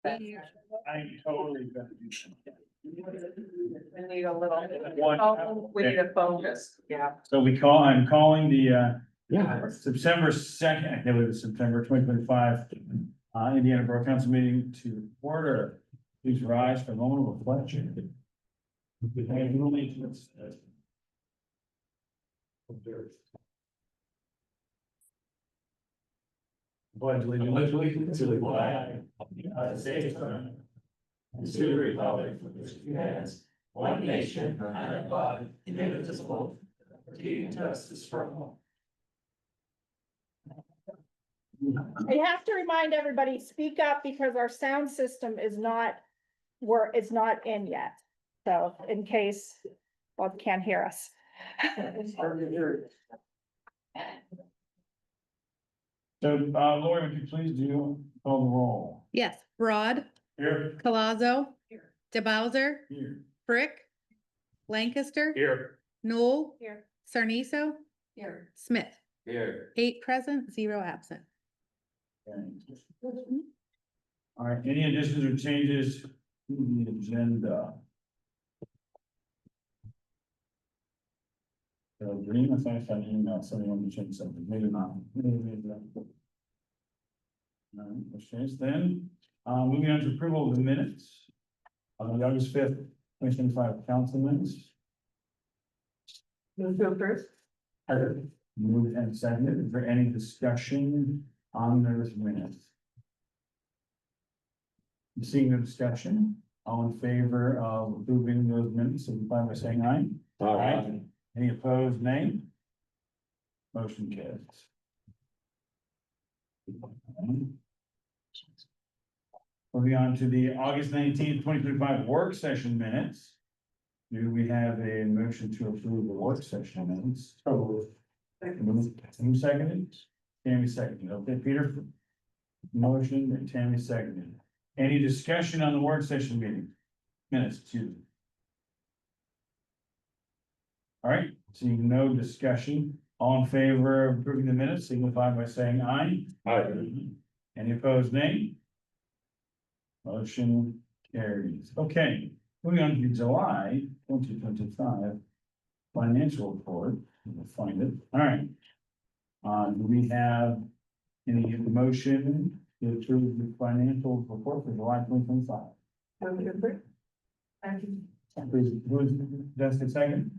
I'm totally gonna do something. We need a little, One- we need a focus, yeah. So I'm calling the, September 2nd, I believe it's September 2025, Indiana Borough Council meeting to order. Please rise for a moment of reflection. Pledge allegiance to the flag of the United States of America, and to the republic for which it stands, one nation under God, indivisible, with liberty and justice for all. I have to remind everybody, speak up because our sound system is not, it's not in yet. So in case Bob can't hear us. So, Lori, would you please call the roll? Yes, Broad, Here. Colazo, DeBowser, Here. Frick, Lancaster, Here. Noel, Here. Sarniso, Here. Smith. Here. 8 present, 0 absent. All right, any additions or changes to the agenda? So, Green, I think I emailed somebody wanted to change something, maybe not. Maybe not. All right, let's change then. Moving on to approval of the minutes. On the August 5th, 2025 council minutes. Move to approve. Moved and seconded. Is there any discussion on those minutes? Seeing the discussion, all in favor of approving those minutes, signify by saying aye. Aye. Any opposed, nay? Motion carries. Moving on to the August 19th, 2025 work session minutes. Do we have a motion to approve the work session minutes? Who seconded? Tammy seconded. Okay, Peter. Motion and Tammy seconded. Any discussion on the work session meeting? Minutes, excuse me. All right, seeing no discussion, all in favor of approving the minutes, signify by saying aye. Aye. Any opposed, nay? Motion carries. Okay, moving on to July 2025 financial report. We'll find it. All right. Do we have any motion to approve the financial report for July 2025? Move to approve. Thank you. Please, who is Jessica second?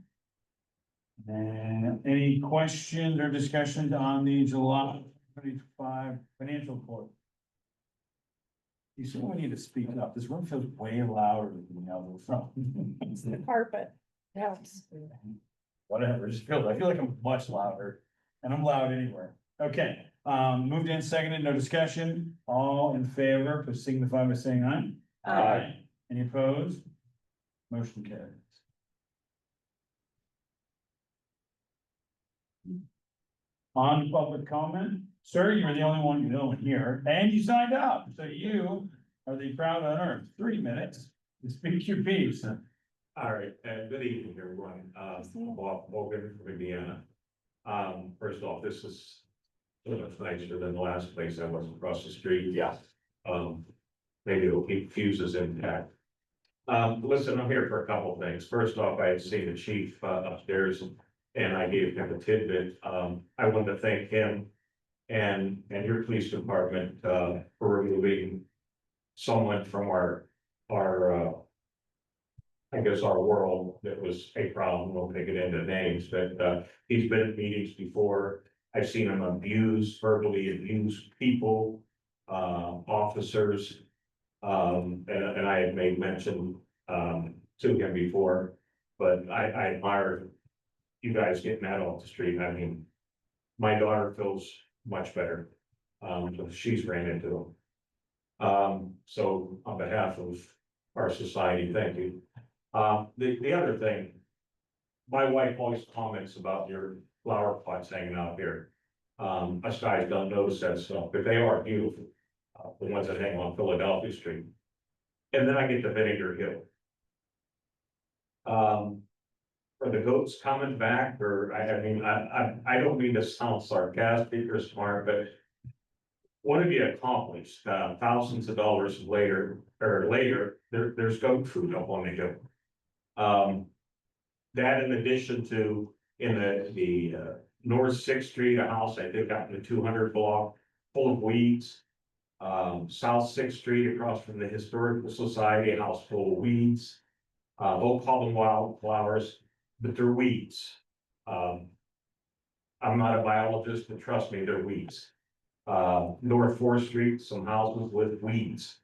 And any questions or discussions on the July 25 financial report? You see, we need to speak up. This room feels way louder than the other front. It's the carpet. Helps. Whatever, I feel like I'm much louder, and I'm loud anywhere. Okay, moved in seconded, no discussion, all in favor, please signify by saying aye. Aye. Any opposed? Motion carries. On public comment, sir, you're the only one here, and you signed up, so you are the proud owner. 3 minutes to speak your piece. All right, good evening, everyone. Bob Morgan from Indiana. First off, this is so much nicer than the last place I was across the street. Yeah. Maybe it'll keep fuses intact. Listen, I'm here for a couple of things. First off, I had seen the chief upstairs and I gave him a tidbit. I wanted to thank him and your police department for removing someone from our I guess our world that was a problem. We'll take it into names, but he's been at meetings before. I've seen him verbally abuse people, officers. And I had made mention to him before, but I admire you guys getting that off the street. I mean, my daughter feels much better. She's ran into them. So on behalf of our society, thank you. The other thing, my wife always comments about your flower pots hanging out here. Us guys don't notice that stuff, but they are beautiful. The ones that hang on Philadelphia Street. And then I get to Vinegar Hill. Are the goats coming back, or I mean, I don't mean to sound sarcastic or smart, but what have you accomplished? Thousands of dollars later, there's goat food up on the hill. That in addition to, in the North Sixth Street, a house I think out in the 200 block, full of weeds. South Sixth Street across from the Historical Society, a house full of weeds. Don't call them wildflowers, but they're weeds. I'm not a biologist, but trust me, they're weeds. North Fourth Street, some houses with weeds.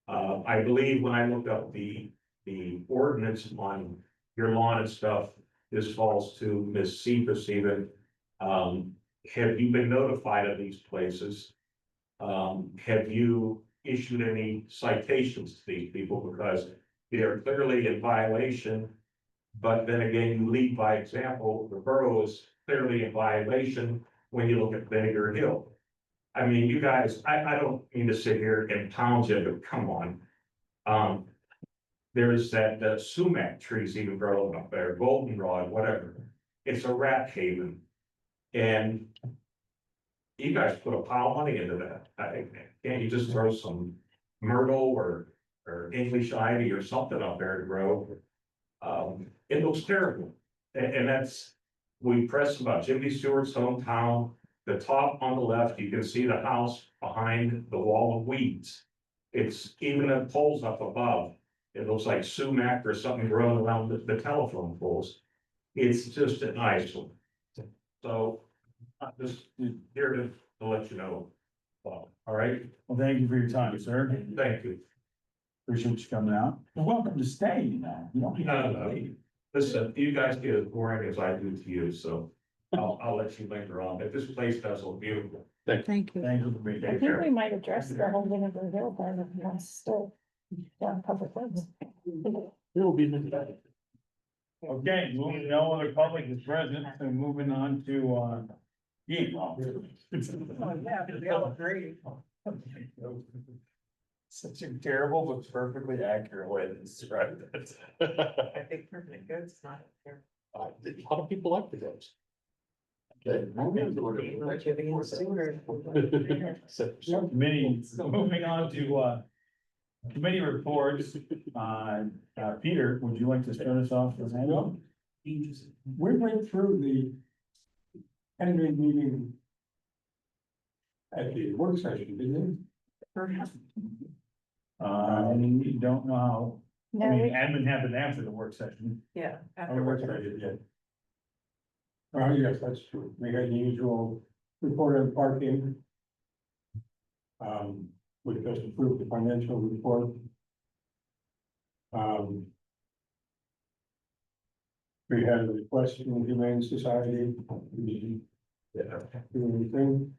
I believe when I looked up the ordinance on your lawn and stuff, this falls to Ms. Cephas even. Have you been notified of these places? Have you issued any citations to these people because they are clearly in violation? But then again, you lead by example. The borough is clearly in violation when you look at Vinegar Hill. I mean, you guys, I don't mean to sit here and pound you, but come on. There's that sumac trees even growing up there, goldenrod, whatever. It's a rat haven. And you guys put a pile of money into that. Can't you just throw some myrtle or English ivy or something up there to grow? It looks terrible. And that's, we press about Jimmy Stewart's hometown. The top on the left, you can see the house behind the wall of weeds. It's even the poles up above. It looks like sumac or something growing around the telephone poles. It's just an eyesore. So I'm just here to let you know. Well, all right, Well, thank you for your time, sir. thank you. Appreciate you coming out. You're welcome to stay, you know. You don't have to leave. Listen, you guys get as boring as I do to you, so I'll let you linger on, but this place does look beautiful. Thank you. Thank you for being I here. think we might address the whole Vinegar Hill part of the still. Yeah, public works. Okay, moving, no other public is present, so moving on to, yeah. Yeah, they all agree. Such a terrible but perfectly accurate way to describe it. I think permanent goods not there. A lot of people like the goats. Like you being sooner. Committee, moving on to, committee reports, Peter, would you like to start us off with that? We went through the Henry meeting at the work session, didn't You don't know how, I No, mean, we- admin happened after the work session. Yeah. we? Our work session, yeah. Oh, yes, that's true. We had the usual report on parking. We just approved the financial report. We had a request from the Humane Society. Yeah. Do anything.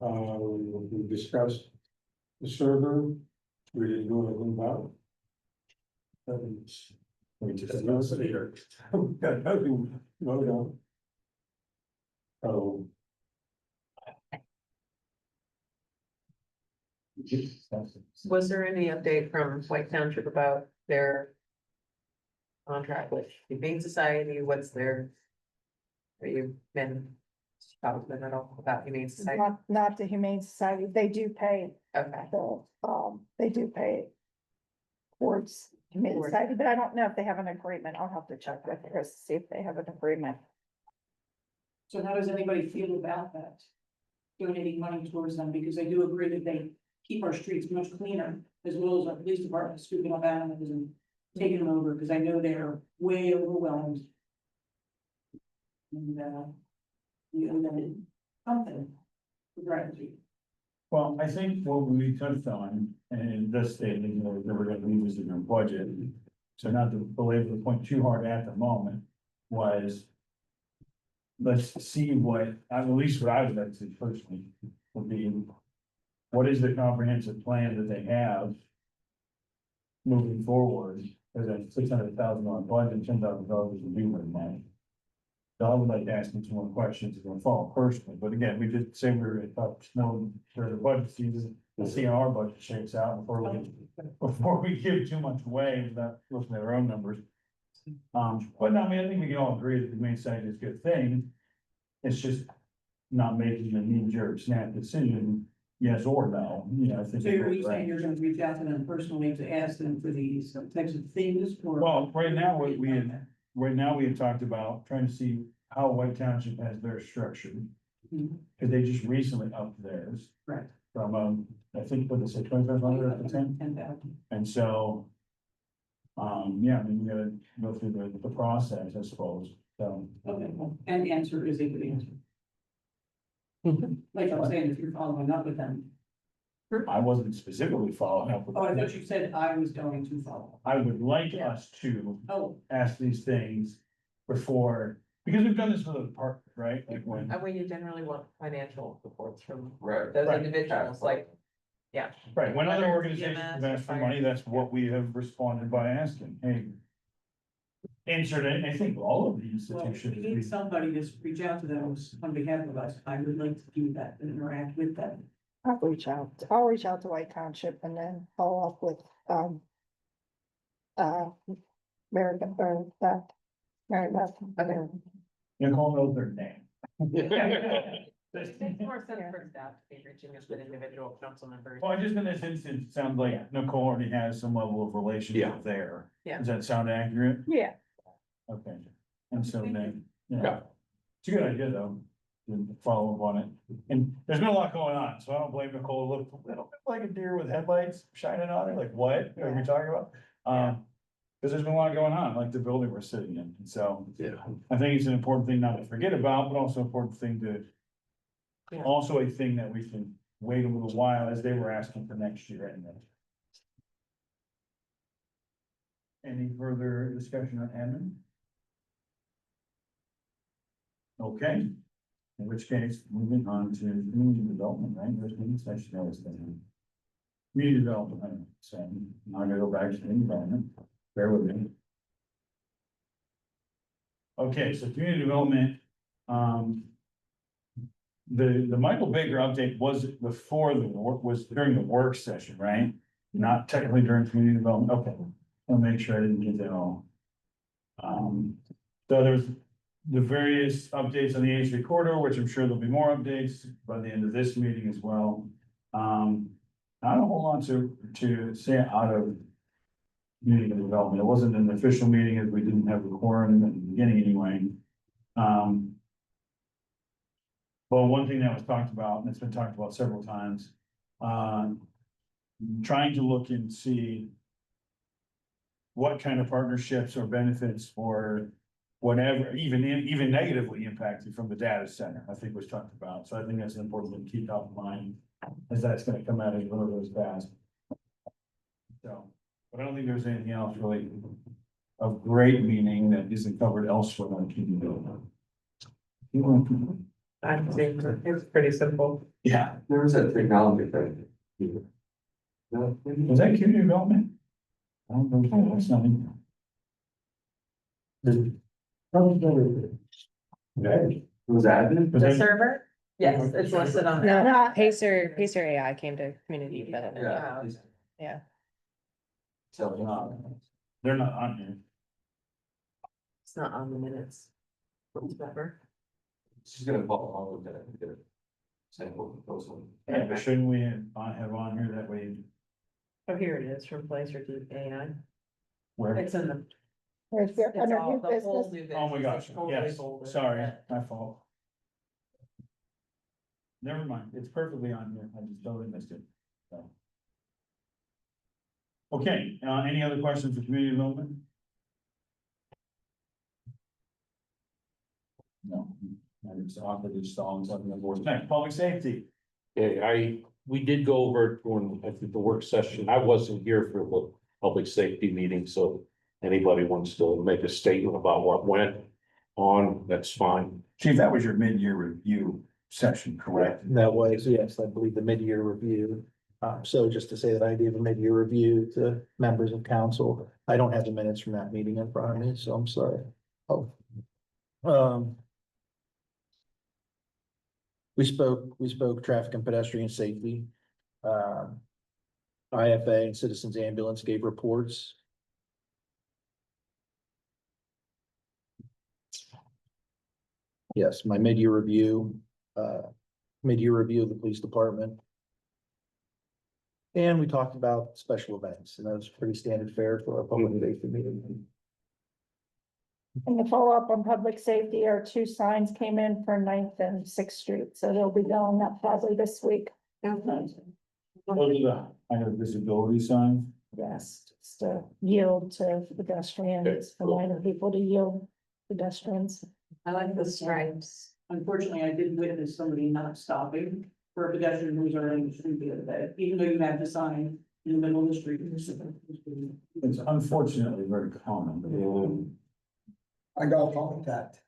We discussed the server. We didn't do anything about it. We just announced it here. Got nothing, no. So. Was there any update from White Township about their contract with the Humane Society? What's their? Have you been talking to them at all about Humane Society? not the Humane Society, they do pay, Okay, they do pay. Towards Humane Towards- Society, but I don't know if they have an agreement, I'll have to check with Chris, to see if they have an agreement. So how does anybody feel about that? Donating money towards them, because I do agree that they keep our streets much cleaner, as well as our police department scooping up animals and taking them over, because I know they're way overwhelmed. And, we owe them something for gratitude. Well, I think what we touched on, and this statement, you know, that we're gonna leave this in our budget. So not to belabor the point too hard at the moment, was. Let's see what, at least what I would like to see personally, would be. What is the comprehensive plan that they have? Moving forward, there's a $600,000 budget, $10,000 is a new money. So I would like to ask them some more questions if they fall personally, but again, we did say we were gonna talk snow for the budget season, we'll see how our budget shakes out before we give too much away without looking at our own numbers. But no, I mean, I think we can all agree that the Humane Society is a good thing. It's just not making a knee-jerk snap decision yes or no, you know, I think. So you're saying you're gonna reach out to them personally to ask them for these types of things, or? Well, right now, right now, we had talked about trying to see how White Township has theirs structured. Mhm. Cause they just recently upped theirs Right. from, I think, what they said, 2,500 up to 10, 10,000. and so. Yeah, I mean, we gotta go through the process, I suppose, so. Okay, well, and the answer is a good answer. Like I'm saying, if you're following up with them. I wasn't specifically following up with. Oh, I thought you said I was going to follow. I would like us to Oh, ask these things before, because we've done this with a partner, right? Like when, And when you generally want financial reports from Right. those Right. individuals, like, yeah. right, when other Whether it's organizations EMS have or asked for fire. money, that's what we have responded by asking, hey. Insert it, I think all of the well, if we institutions. need somebody to reach out to them on behalf of us, I would like to do that and interact with them. I'll reach out to White Township and then follow up with, Mary, or, Mary Beth. Okay. Nicole knows their name. It makes more sense for staff to be reaching out with individual council members. Well, just in this instance, it sounds like Nicole already has some level of relationship there. Yeah. Does that sound accurate? Yeah, Okay, and so then, yeah, Yeah. it's a good idea though, to follow up on it. And there's been a lot going on, so I don't blame Nicole, it looked a little bit like a deer with headlights shining on it, like what are we talking about? Cause there's been a lot going on, like the building we're sitting in, and so Yeah. I think it's an important thing not to forget about, but also an important thing to. Yeah. Also a thing that we can wait a little while as they were asking for next year anyway. Any further discussion on admin? Okay, in which case, moving on to community development, right, there's been section that was done. Community development, so I'm gonna go back to the environment, bear with me. Okay, so community development, the Michael Baker update was before the work, was during the work session, right? Not technically during community development, okay, I'll make sure I didn't get that all. So there's the various updates on the H3 corridor, which I'm sure there'll be more updates by the end of this meeting as well. Not a whole lot to say out of community development. It wasn't an official meeting as we didn't have the quorum at the beginning anyway. Well, one thing that was talked about, and it's been talked about several times, trying to look and see what kind of partnerships or benefits or whatever, even negatively impacted from the data center, I think was talked about. So I think that's an important thing to keep top of mind, as that's gonna come out as one of those fast. So, but I don't think there's anything else really of great meaning that isn't covered elsewhere on keeping building. I'm seeing, it's pretty simple. Yeah, There was that technology thing. was that community development? I don't know, that's nothing. Was that it? Was The that- server? Yes, it's listed on there. no, Pacer AI came to community development. Yeah. Yeah. So, They're not on here. It's not on the minutes. Whatever. she's gonna follow all of that. Get a sample proposal. Yeah, but shouldn't we have on here that way, Oh, here it is, from Placer to AI. where? It's in the. there's your, It's under all new the whole business. new Oh my business. gosh, It's totally yes, folded. sorry, my fault. Never mind, it's perfectly on here, I just totally missed it, so. Okay, any other questions for community development? No, I just awkwardly stalling something on board. Next, public safety. Okay, we did go over it during, I think, the work session. I wasn't here for the public safety meeting, so anybody wants to make a statement about what went on, that's fine. Chief, that was your mid-year review session, correct? That was, yes, I believe the mid-year review. So just to say that I gave a mid-year review to members of council. I don't have the minutes from that meeting in front of me, so I'm sorry. Oh. We spoke traffic and pedestrian safety. IFA and Citizens Ambulance gave reports. Yes, my mid-year review of the police department. And we talked about special events, and that was pretty standard fare for our public safety meeting. And the follow-up on public safety, our two signs came in for 9th and 6th Street, so they'll be going up probably this week. Those are the kind of visibility signs. Yes, just to yield to pedestrians, for minor people to yield pedestrians. I like the stripes. Unfortunately, I did witness somebody not stopping for a pedestrian who was already in the street the other day, even though you had the sign in the middle of the street. It's unfortunately very common. I got called that.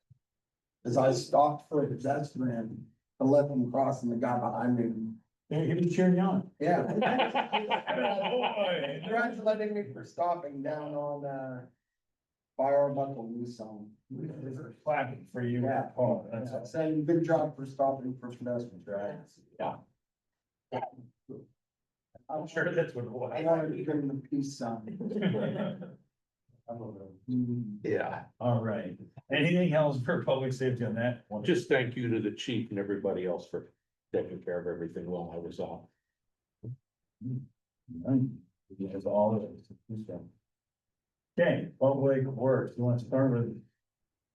As I stopped for a pedestrian to let them cross and the guy behind me. He was cheering you on. Yeah. Boy. Congratulating me for stopping down on, Fire Buckle New Song. Clapping for you. Yeah. Oh, that's awesome. Saying good job for stopping for pedestrians, right? Yeah. I'm sure that's what it was. I wanted to give them the peace sign. Yeah, all right. Anything else for public safety on that? Just thank you to the chief and everybody else for taking care of everything while I was off. Because all of it. Okay, public works, you want to start with?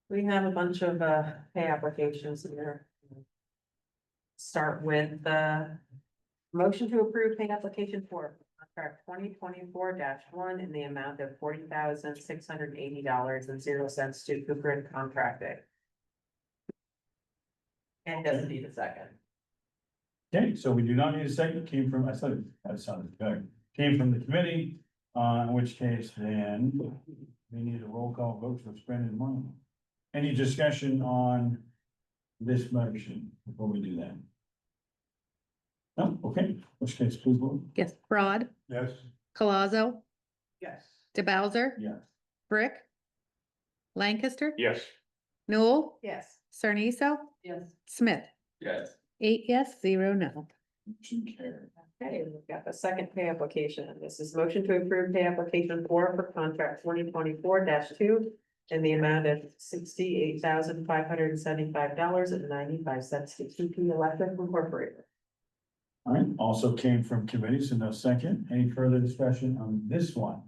We have a bunch of pay applications here. Start with the motion to approve pay application for contract 2024-1 in the amount of $40,680.00 to Cooper and Contracting. And doesn't need a second. Okay, so we do not need a second, came from, I said, that sounded good, came from the committee, in which case then we need a roll call vote for spending money. Any discussion on this motion before we do that? No, okay, in which case, please vote. Yes, Broad, Yes. Colazzo, Yes. DeBowser, Yes. Brick, Lancaster, Yes. Newell, Yes. Cerniso, Yes. Smith. Yes. 8 yes, 0 no. Motion carried. Okay, we've got the second pay application. This is motion to approve pay application for contract 2024-2 in the amount of $68,575.95 to TP Electric Incorporated. All right, also came from committee, so no second. Any further discussion on this one?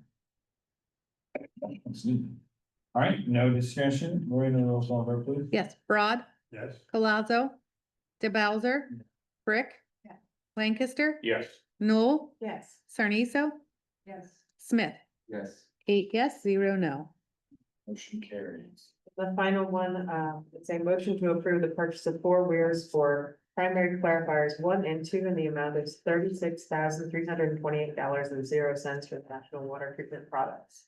Let's do. All right, no discussion. Lori, no roll call vote, please. Yes, Broad, Yes. Colazzo, DeBowser, Brick, Yeah. Lancaster, Yes. Newell, Yes. Cerniso, Yes. Smith. Yes. 8 yes, 0 no. Motion carries. The final one, it's a motion to approve the purchase of 4 weirs for primary clarifiers 1 and 2 in the amount of $36,328.00 for the National Water Treatment Products.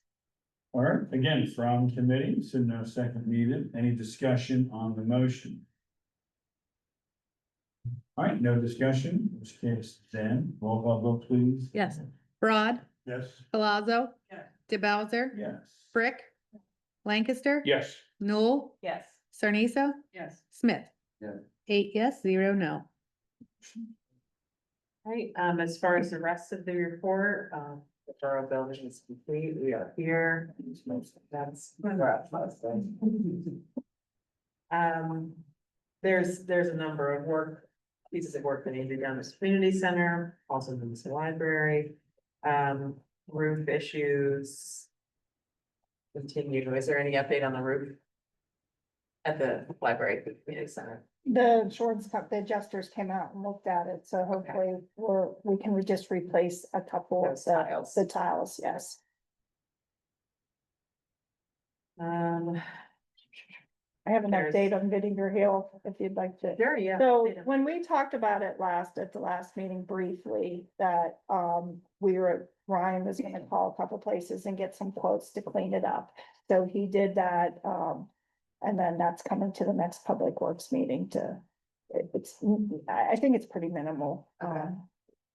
All right, again, from committee, so no second needed. Any discussion on the motion? All right, no discussion, in which case then, roll call vote, please. Yes, Broad, Yes. Palazzo, Yes. DeBowser, Yes. Brick, Lancaster, Yes. Newell, Yes. Cerniso, Yes. Smith. Yeah. 8 yes, 0 no. Right, as far as the rest of the report, the borough building is complete, we are here. That's. There's a number of pieces of work that need to be done at the community center, also in the library, roof issues. Continue, is there any update on the roof? At the library, the community center? The insurance company, the adjusters came out and looked at it, so hopefully we can just replace a couple of Those tiles. the tiles, yes. I have an There's- update on Vidinger Hill, if you'd like to. Sure, yeah. So when we talked about it at the last meeting briefly, that, Ryan was gonna call a couple places and get some quotes to clean it up. So he did that, and then that's coming to the next Public Works meeting I think it's pretty minimal. Okay.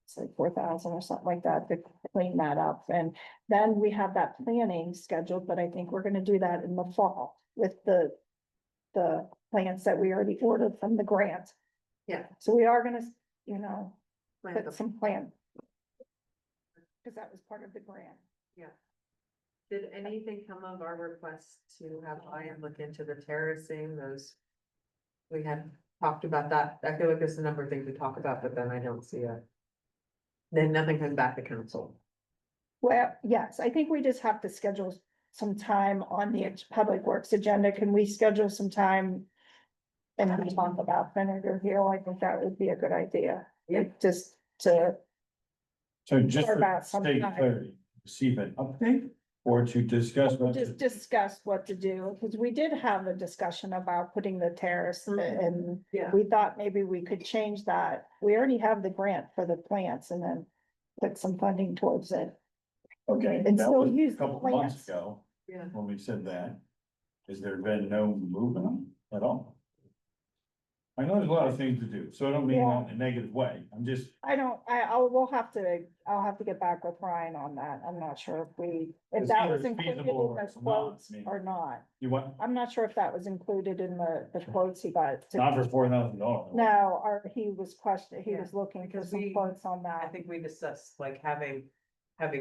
It's like 4,000 or something like that to clean that up. And then we have that planning scheduled, but I think we're gonna do that in the fall with the plans that we already ordered from the grant. Yeah. So we are gonna, Plan put some plan. Cause that was part of the grant. Did anything come of our request to have Ryan look into the terracing, we had talked about that, I feel like there's a number of things we talk about, but then I don't see then nothing comes back to council. Well, yes, I think we just have to schedule some time on the Public Works agenda. Can we schedule some time? And we talk about Senator Hill, I think that would be a good idea. Just to, So just Or for about some state time. clarity, receive an update or to discuss what. just discuss what to do, because we did have a discussion about putting the terrace and Yeah. we thought maybe we could change that. We already have the grant for the plants and then put some funding towards it. Okay, And that still was use a the couple of months plants. ago Yeah. when we said that. Has there been no movement at all? I know there's a lot of things to do, so I don't mean that in a negative way. I'm just, I'll have to get back with Ryan on that. I'm not sure if It's that either was included in feasible or the it's not, quotes I mean. or not. you want, I'm not sure if that was included in the quotes he got. not for $4,000. No, he was Yeah, looking for because some we- quotes on I that. think we discussed like having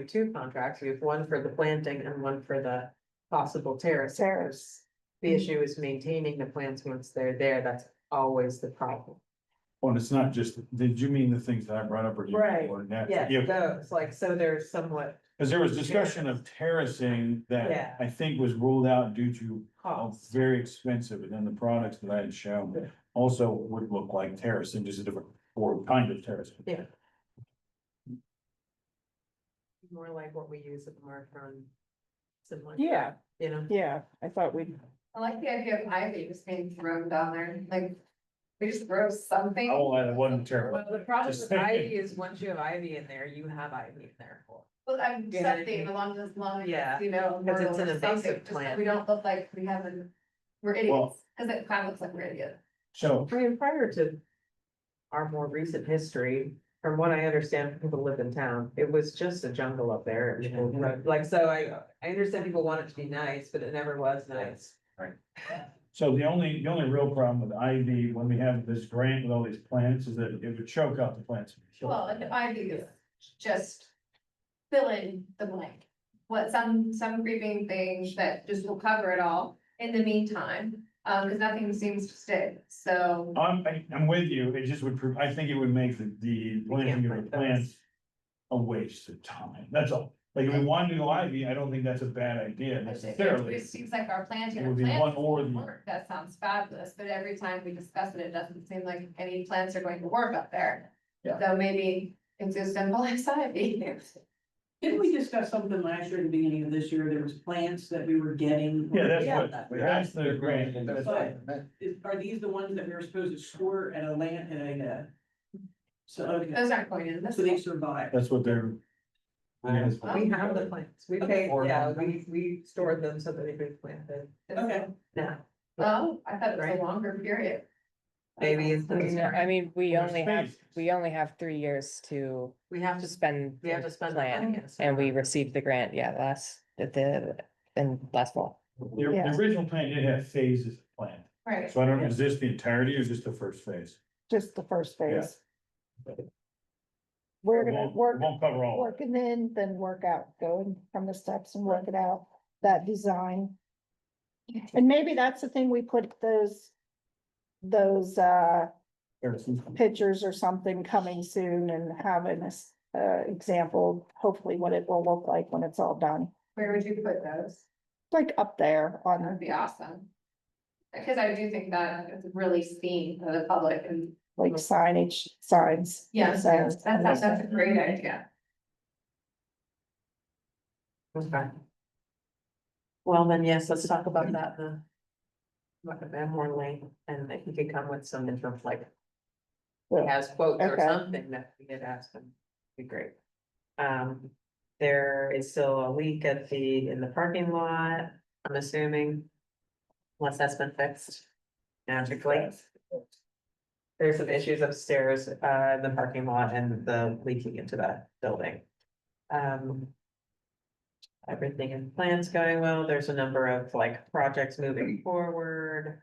two contracts, we have one for the planting and one for the possible terrace. Terrace. The issue is maintaining the plants once they're there, that's always the problem. Oh, and it's not just, did you mean the things that I brought up or? Right. Or that? Yeah, those, like, so there's somewhat Because there was discussion of terracing Yeah. that I think was ruled out due to cost. very expensive, and then the products that I had shown also would look like terracing, just a different or kind of terracing. Yeah. More like what we use at the mark on. Similar. Yeah, You know? yeah, I thought we'd, I like the idea of ivy just being thrown down there, like, we just throw something. Oh, it wasn't terrible. Well, the problem Just with saying. ivy is once you have ivy in there, you have ivy in there for. Well, I'm You know what I something mean? along those lines, Yeah, you know. 'cause it's or an invasive something, just so plant. We don't look like we haven't, we're idiots, cause it kind of looks like we're idiots. So, I mean, prior to our more recent history, from what I understand, from people who live in town, it was just a jungle up there. and people rode- Like, so I understand people want it to be nice, but it never was nice. so the only real problem with ivy, when we have this grant with all these plants, is that it would choke out the plants. Well, and ivy is just fill in the blank. What some creeping thing that just will cover it all in the meantime, cause nothing seems to stick, so. I'm with you, it just would, I think it would make the planting of the plant those. plants a waste of time, that's all. Like, if we want to go ivy, I don't think that's a bad idea It necessarily. seems like our planting It would of be plants one is or gonna the- work. That sounds fabulous, but every time we discuss it, it doesn't seem like any plants are going to work up there. Yeah. So maybe it's as simple as ivy. Didn't we discuss something last year at the beginning of this year? There was plants that we were getting. Yeah, that's Yeah. what, that's the grant. That's- But are these the ones that we were supposed to store at a land, so, okay, Those aren't going in this. so they survive. That's what they're. We have the plants, we paid, yeah, we stored them so that they could be planted. Okay. Yeah, Oh, I thought it was Right. a longer period. maybe it's. Okay. the- I mean, we only have- we only have 3 years to We have to, spend. we have to spend the money. yes. received the grant, last fall. The Yeah. original plan did have phases of plan, Right. so I don't know, is this the entirety or just the first phase? just the first Yeah. phase. We're It gonna won't- work, it Won't cover all. of it. working in, then work out, going from the steps and work it out, that design. And maybe that's the thing, we put those pictures or something coming soon and having this example, hopefully what it will look like when it's all done. Where would you put those? Like up there That on, would be awesome. Because I do think that it's really seen for the public and, like signage, signs. yes, signs. that's a great idea. Okay. Well, then, yes, let's talk about that, What about more lane, and if you could come with some interim, like. He has quotes or Okay. something that we had asked him, be great. There is still a leak in the parking lot, I'm assuming. Unless that's been fixed magically. There's some issues upstairs, in the parking lot and the leaking into that building. Everything in plans going well, there's a number of like projects moving forward.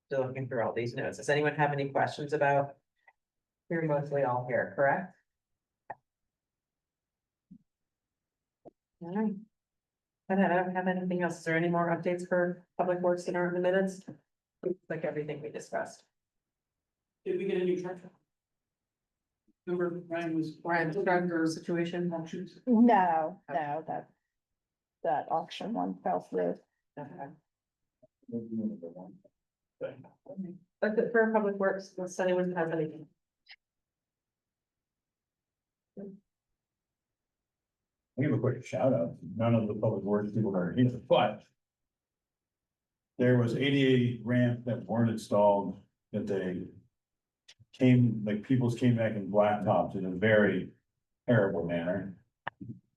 Still looking through all these notes, does anyone have any questions about? You're mostly all here, correct? Alright. I don't have anything else. Is there any more updates for Public Works that aren't in the minutes? Like everything we discussed. Did we get a new tractor? Remember Ryan was. Ryan's trucker situation. Auctions. No, no, that auction one fell through. Okay. That's it for Public Works, unless anyone has anything. I'll give a quick shout out. None of the public works people are here, but there was ADA ramp that weren't installed, that they like people's came back in blacktopped in a very terrible manner.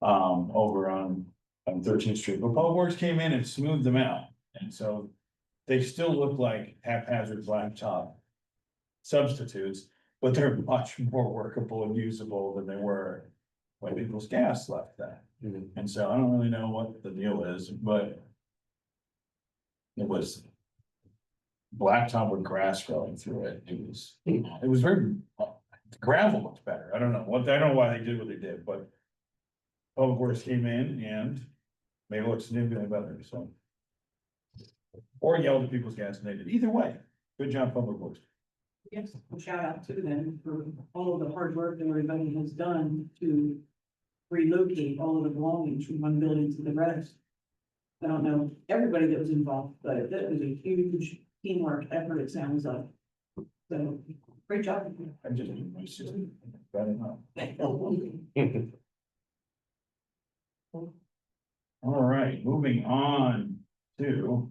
Over on 13th Street, but Public Works came in and smoothed them out, and so they still look like haphazard blacktop substitutes, but they're much more workable and usable than they were when people's gas left that. And so I don't really know what the deal is, but it was blacktop with grass growing through it. It was very, the gravel looked better. I don't know why they did what they did, but Public Works came in and made it look significantly better, so. Or yelled at people's gas and they did. Either way, good job, Public Works. Yes, a shout out to them for all of the hard work that everybody has done to relocate all of the belongings from one building to the rest. I don't know everybody that was involved, but that was a huge teamwork effort, it sounds like. So, great job. I just, it's just bad enough. All right, moving on to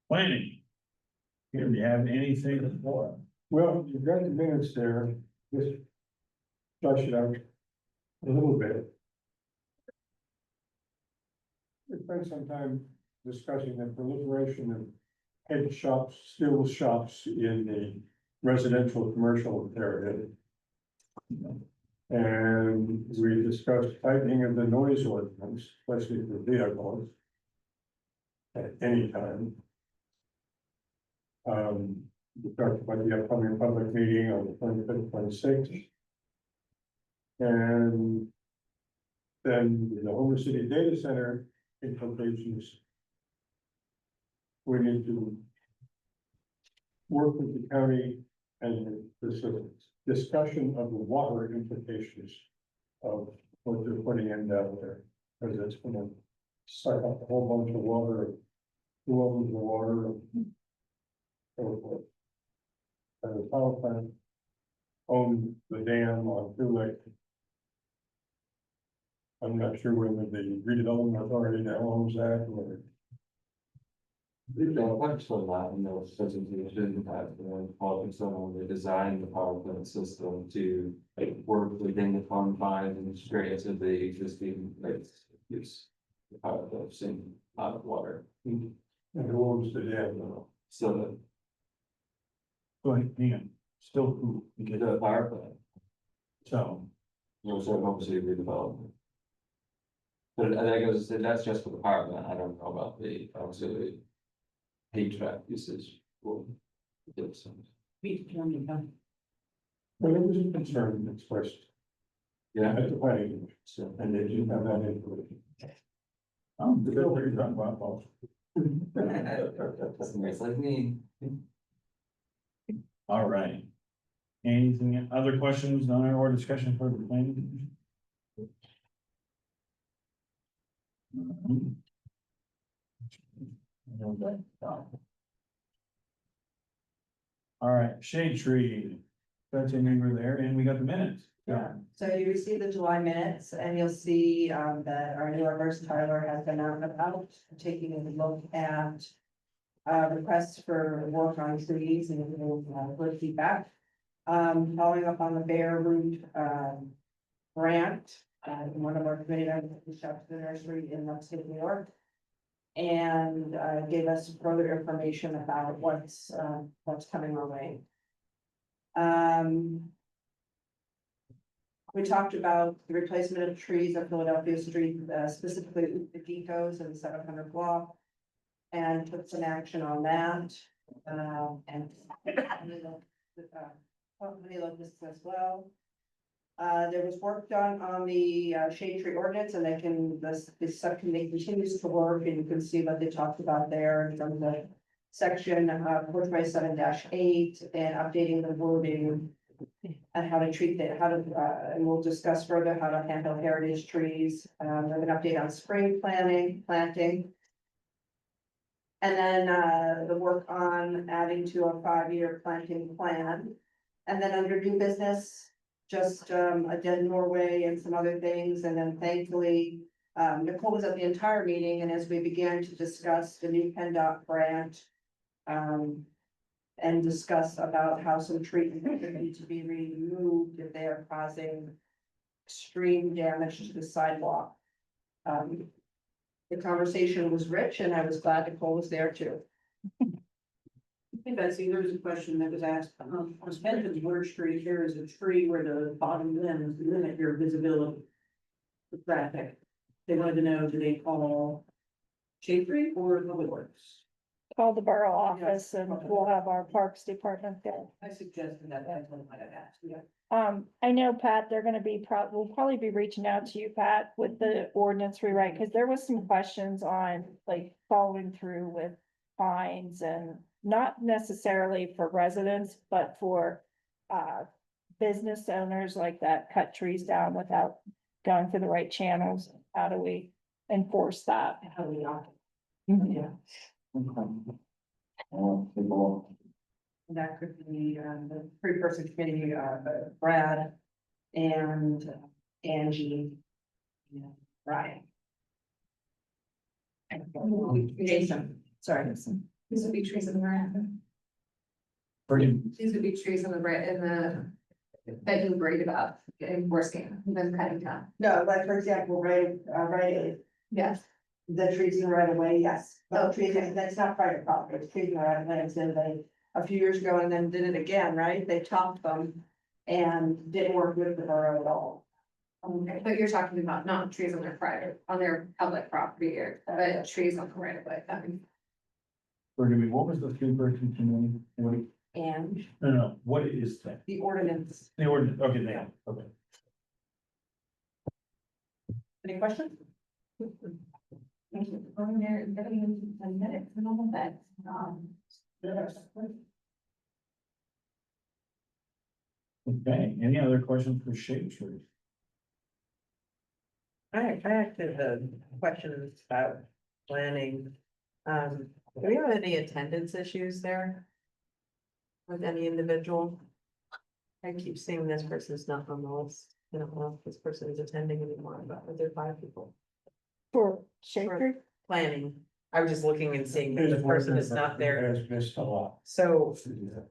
planning. Here, do you have anything for us? Well, you've got the minutes there, just flush it out a little bit. We spent some time discussing the proliferation of head shops, still shops in the residential commercial area. And we discussed tightening of the noise ordinance, especially for vehicles. At any time. We talked about the upcoming public meeting on the 25th, 26th. And then the Homer City Data Center implications. We need to work with the county and the sort of discussion of the water implications of what they're putting in down there. Because it's gonna suck up a whole bunch of water, who owns the water. And so forth. And the power plant owns the dam on Two Lake. I'm not sure whether the redevelopment authority now owns that or. I touched on that in the presentation, that involving someone to design the power plant system to work within the confines and constraints of the existing, use. The power plant sink out of water. And who owns the dam now? So Go ahead, Ian, still who, because, the power plant, so, so obviously redevelopment. But I guess that's just for the power plant, I don't know about the auxiliary HVAC usage. Well, Meet the county, huh? Well, there was a concern expressed yeah, at the planning commission, so, and they do have that information. the bill that you're talking about, folks. that's nice like me. All right. Anything, other questions on our discussion for the planning commission? All right, shade tree, continue, we were there, and we got the minutes. Yeah, so you received the July minutes and you'll see that our new nurse Tyler has been out and about, taking a look at requests for work on trees and good feedback. Following up on the Bear Route grant, one of our committee members reached out to the nursery in upstate New York. And gave us further information about what's coming our way. We talked about the replacement of trees on Philadelphia Street, specifically the geckos and the 700 block. And took some action on that, and many locusts as well. There was work done on the shade tree ordinance and this subcommittee continues to work and you can see what they talked about there in terms of section 427-8 and updating the wording and how to treat that, and we'll discuss further how to handle heritage trees. We have an update on spring planting. And then the work on adding to a 5-year planting plan. And then under new business, just a dead Norway and some other things. And then thankfully, Nicole was at the entire meeting, and as we began to discuss the new PennDOT grant, and discuss about how some trees need to be removed if they are causing extreme damage to the sidewalk. The conversation was rich, and I was glad Nicole was there too. Hey Betsy, there was a question that was asked, on Spencer's Street, there is a tree where the bottom limbs limit your visibility. For traffic, they wanted to know, do they call shade tree or public works? Call the borough office and we'll have our parks department there. I suggested that, that's what I might have asked, yeah. I know, Pat, they're gonna be we'll probably be reaching out to you, Pat, with the ordinance rewrite, because there was some questions on like following through with fines and not necessarily for residents, but for business owners like that cut trees down without going through the right channels. How do we enforce that? How do we not? Mhm. Yeah. That could be the three-person committee, Brad and Angie. And Ryan. Jason, sorry. These would be trees in the ground. These would be trees in the that you worried about getting worse game than cutting down. No, like for example, right, Yes. the trees in the right of way, yes. Oh, But trees, that's not private property, it's trees in the right of way, and so they, a few years ago, and then did it again, right? They topped them and didn't work with the borough at all. Okay, but you're talking about not trees on their private, on their public property or, but trees on the right of way. Forgive me, what was the three-person committee? What, And no, what is that? the ordinance, The ordinance, okay, there, okay. any questions? Thank you for going there and getting into 10 minutes and all of that. Okay, any other questions for shade trees? I actually have questions about planning. Do we have any attendance issues there? With any individual? I keep seeing this person's not on the list. I don't know if this person is attending anymore, but there are 5 people For shade For- tree? planning. I was just looking and seeing that the person is not there. Has missed a lot. So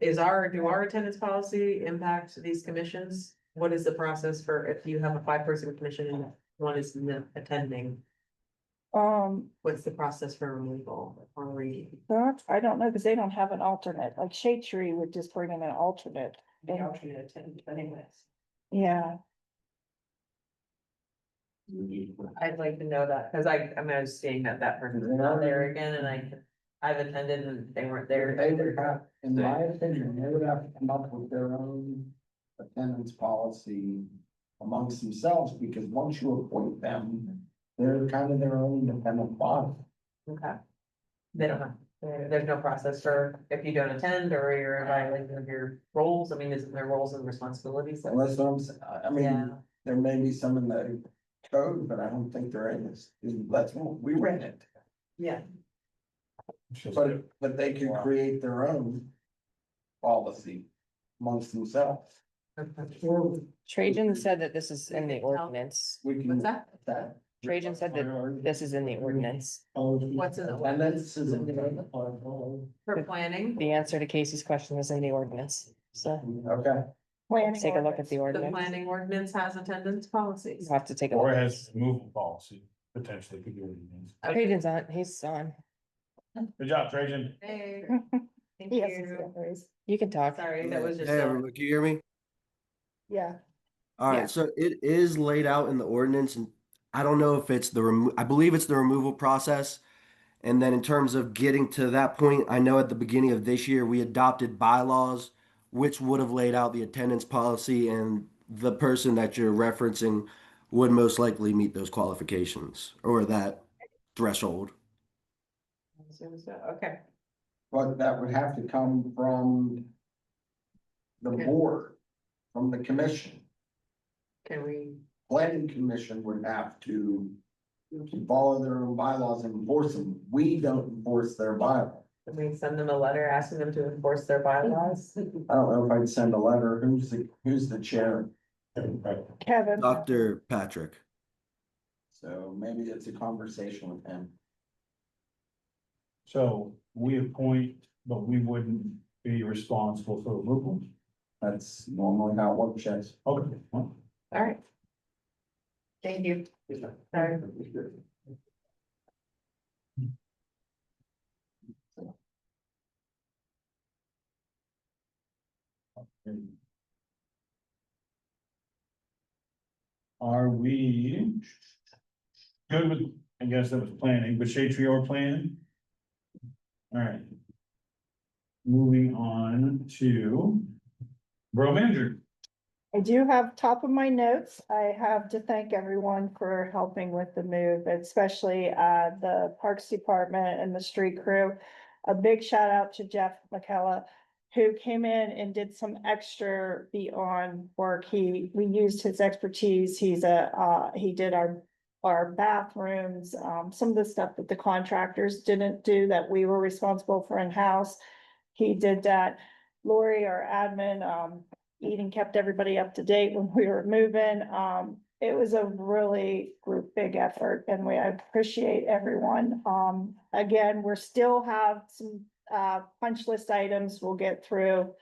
do our attendance policy impact these commissions? What is the process for if you have a 5-person commission and one is not attending? What's the process for removal or That, I don't know, because they don't have an alternate, like shade tree would just bring in an alternate. The alternate attendant, anyways. Yeah, I'd like to know that, because I was seeing that person's not there again, and I've attended and they weren't there. They would have, in my opinion, they would have to come up with their own attendance policy amongst themselves, because once you appoint them, they're kind of their own independent body. Okay. They don't have, there's no process for if you don't attend or you're violating of your roles, I mean, isn't there roles and responsibilities? Unless I Yeah. mean, there may be some in the code, but I don't think they're in this, that's what we read it. Yeah. But they could create their own policy amongst themselves. Trajan said that this is in the ordinance. We can. What's that? That. Trajan said that this is in the ordinance. What's in the, Attendance is in the. for planning, The answer to Casey's question is in the ordinance. So Okay. planning. take a look at the the ordinance. planning ordinance has attendance policies. You'll have to take a Or look. has removal policy, potentially could be what it means. Trajan's on, he's on. Good job, Trajan. Hey, thank Yes, you. You can talk. Sorry, that was just. Hey, everybody, can you hear me? Yeah, All right, Yeah. so it is laid out in the ordinance, and I don't know if it's I believe it's the removal process. And then in terms of getting to that point, I know at the beginning of this year, we adopted bylaws, which would have laid out the attendance policy and the person that you're referencing would most likely meet those qualifications or that threshold. Okay, But that would have to come from the board, from the commission. can we, Planning commission would have to follow their own bylaws and enforce them. We don't enforce their bylaws. can we send them a letter asking them to enforce their bylaws? I don't know if I'd send a letter. Who's the chair? Kevin. Dr. Patrick. So maybe it's a conversation with him. So we appoint, but we wouldn't be responsible for removal. That's normally how it works, yes. Okay, well, All right. Thank you. Sorry. are we good with, I guess that was planning, but shade tree or planning? All right. Moving on to Borough Manager. I do have top of my notes. I have to thank everyone for helping with the move, especially the Parks Department and the street crew. A big shout out to Jeff McKella, who came in and did some extra beyond work. We used his expertise. He did our bathrooms, some of the stuff that the contractors didn't do that we were responsible for in-house. He did that. Lori, our admin, Eden kept everybody up to date when we were moving. It was a really big effort and I appreciate everyone. Again, we're still have some punch list items we'll get through.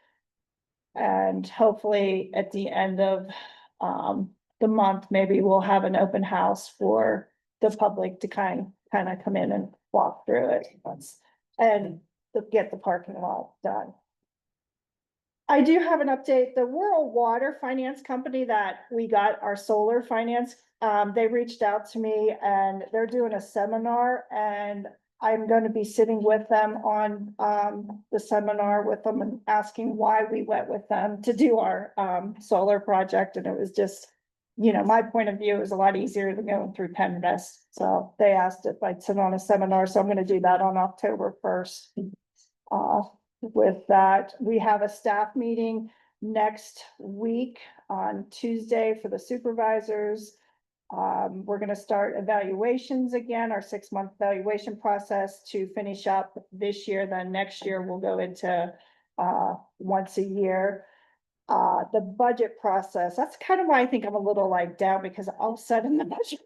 And hopefully at the end of the month, maybe we'll have an open house for the public to kind of come in and walk through it once and get the parking lot done. I do have an update. The Rural Water Finance Company that we got our solar finance, they reached out to me and they're doing a seminar and I'm going to be sitting with them on the seminar with them and asking why we went with them to do our solar project. And it was just, my point of view is a lot easier than going through Penvest. So they asked if I'd sit on a seminar. So I'm going to do that on October 1st. With that, we have a staff meeting next week on Tuesday for the supervisors. We're gonna start evaluations again, our 6-month evaluation process to finish up this year. Then next year we'll go into once a year. The budget process, that's kind of why I think I'm a little like down because all of a sudden the budget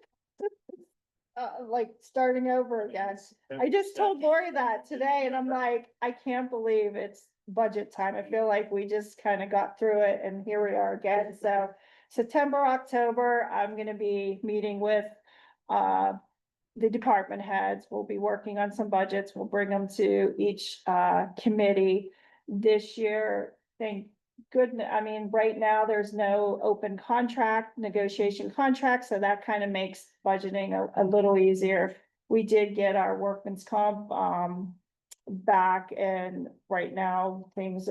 like starting over again. I just told Lori that today and I'm like, I can't believe it's budget time. I feel like we just kind of got through it and here we are again. So September, October, I'm gonna be meeting with the department heads. We'll be working on some budgets. We'll bring them to each committee this year. Thank goodness, I mean, right now there's no open negotiation contract, so that kind of makes budgeting a little easier. We did get our workman's comp back and right now things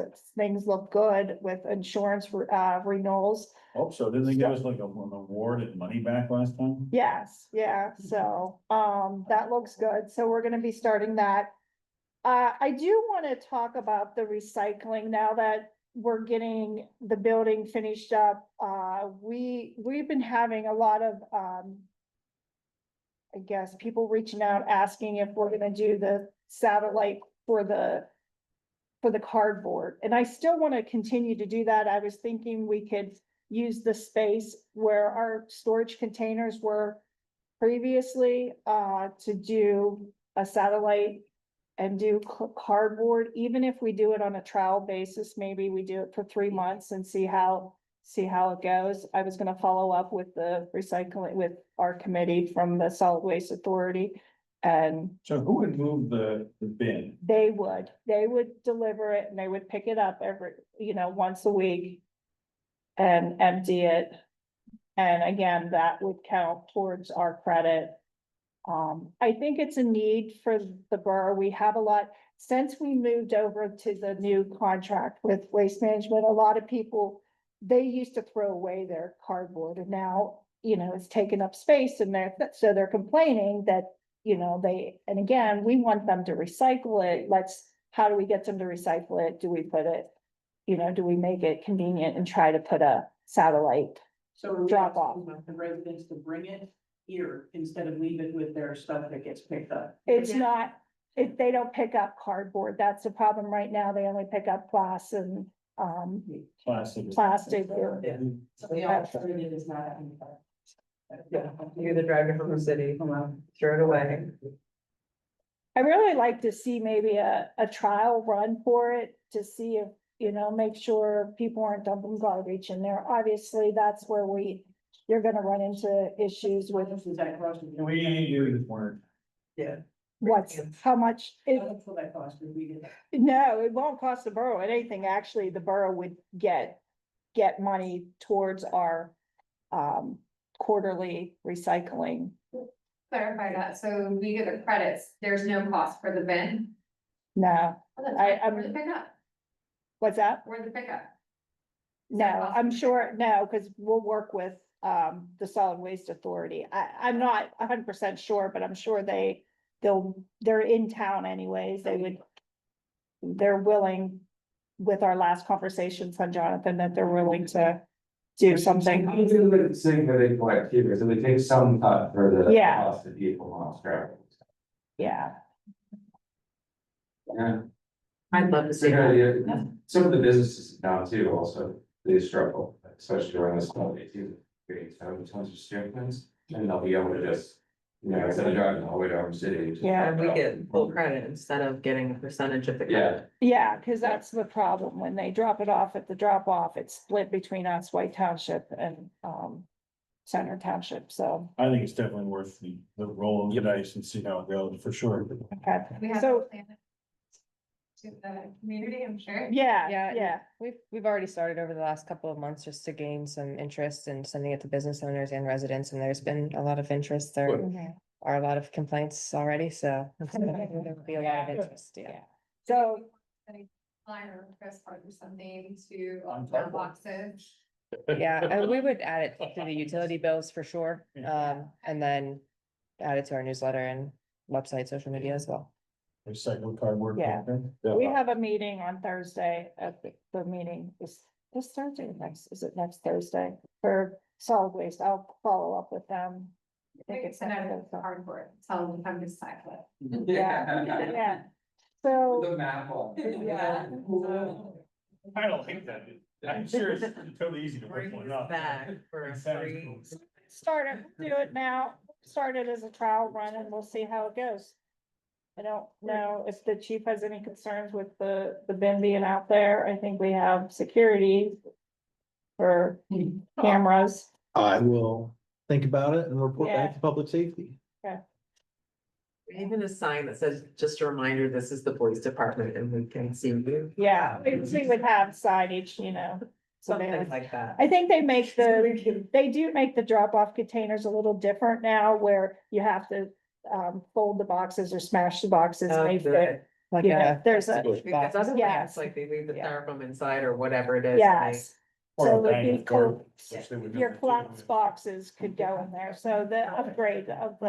look good with insurance renewals. Oh, so didn't they give us like an award and money back last time? Yes, yeah, so that looks good. So we're gonna be starting that. I do want to talk about the recycling now that we're getting the building finished up. We've been having a lot of I guess people reaching out asking if we're gonna do the satellite for the cardboard. And I still want to continue to do that. I was thinking we could use the space where our storage containers were previously to do a satellite and do cardboard, even if we do it on a trial basis, maybe we do it for 3 months and see how it goes. I was gonna follow up with the recycling, with our committee from the Solid Waste Authority. And So who would move the bin? they would deliver it and they would pick it up every, once a week and empty it. And again, that would count towards our credit. I think it's a need for the borough. We have a lot, since we moved over to the new contract with Waste Management, a lot of people they used to throw away their cardboard and now, it's taking up space in there. So they're complaining that, and again, we want them to recycle it. How do we get them to recycle it? Do we put it, do we make it convenient and try to put a satellite? So are we Drop off. asking the residents to bring it here instead of leave it with their stuff that gets picked up. It's not, if they don't pick up cardboard, that's the problem right now. They only pick up glass and, Plastic. plastic. Yeah. So the alternative is not having. Yeah, you either drive it from the city, throw it away. I really like to see maybe a trial run for it to see if, make sure people aren't dumping garbage in there. Obviously, that's where you're gonna run into issues with Is that across the? We do this work. Yeah. how much. How much will that cost if we did that? No, it won't cost the borough anything. Actually, the borough would get money towards our, quarterly recycling. Clarify that, so we get the credits, there's no cost for the bin? No, Oh, that's I- fine. Where the pickup, what's that? where the pickup? No, I'm sure, no, because we'll work with, the Solid Waste Authority. I'm not 100% sure, but I'm sure they're in town anyways. They're willing, with our last conversations on Jonathan, that they're willing to do something. Same where they collect here, so they take some cut for the Yeah. cost of people on scrap. Yeah, Yeah. I'd love to see Good that. idea. Some of the businesses now too, also, they struggle, especially during this holiday season. Create tons of shipments, and they'll be able to just, instead of driving all the way down the city. just Yeah. And we get full credit instead of getting a percentage of the Yeah, credit. yeah, because that's the problem. When they drop it off at the drop off, it's split between us, White Township and, Center Township, so, I think it's definitely worth the roll of the dice and see how it goes, for sure. okay. We have So, to plan it to the community, I'm sure. yeah, Yeah, yeah, We've already started over the last couple of months just to gain some interest and sending it to business owners and residents, and there's been a lot of interest. There Mhm. are a lot of complaints already, so there will be a lot of interest, yeah. So, Flyer request card or something to On mailboxes. Yeah, and we would add it to the utility bills for sure, and then add it to our newsletter and website, social media as well. Recycled cardboard. Yeah. paper. we have a meeting on Thursday at the meeting is this Thursday or next, is it next Thursday? For solid waste, I'll follow up with them. I think Maybe it's send out next a Thursday. cardboard, tell them to come to cycle it. Yeah, yeah. So, The map on. yeah. I don't think that, I'm sure it's totally easy to Bring work one this up. back for a It sounds free. cool. Start it, do it now, start it as a trial run and we'll see how it goes. I don't know if the chief has any concerns with the bin being out there. I think we have security for cameras. I will think about it and report Yeah. back to public safety. Even a sign that says, just a reminder, this is the police department and we can see you. Yeah, we would have signage, so Something they- like that. I think they do make the drop off containers a little different now where you have to fold the boxes or smash the boxes. Oh, make good. it, Like there's a, Because otherwise, Yes. like they leave the Yeah. styrofoam inside or whatever it is. and yes. Or So a would bag be of garbage, which they would your never do. collapse boxes could go in there, so the upgrade of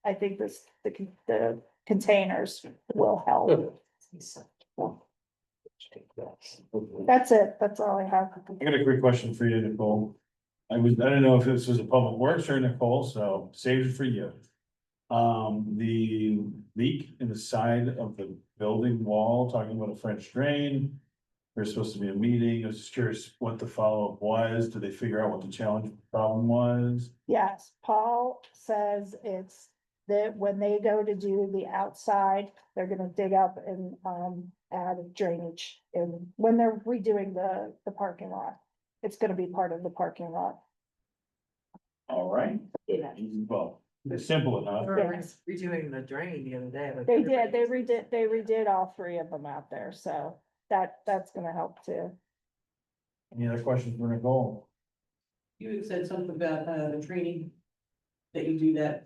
I think the containers will help. That's it, that's all I have. I got a quick question for you, Nicole. I don't know if this was a public works or Nicole, so save it for you. The leak in the side of the building wall, talking about a French drain. There's supposed to be a meeting. I was just curious what the follow-up was. Did they figure out what the challenge problem was? Yes, Paul says it's that when they go to do the outside, they're gonna dig up and add drainage. And when they're redoing the parking lot, it's gonna be part of the parking lot. All right. Yeah. Easy, well, it's simple enough. They were Yes. redoing the drain the other day. like They did, everybody- they redid all three of them out there, so that's gonna help too. Any other questions for Nicole? You had said something about, the training that you do that,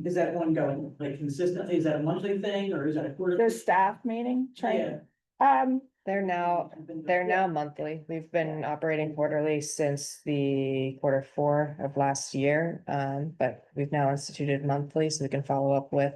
is that one going like consistently? Is that a monthly thing or is that a quarterly? The staff meeting Yeah. training, They're now monthly. We've been operating quarterly since the Q4 of last year. But we've now instituted monthly so we can follow up with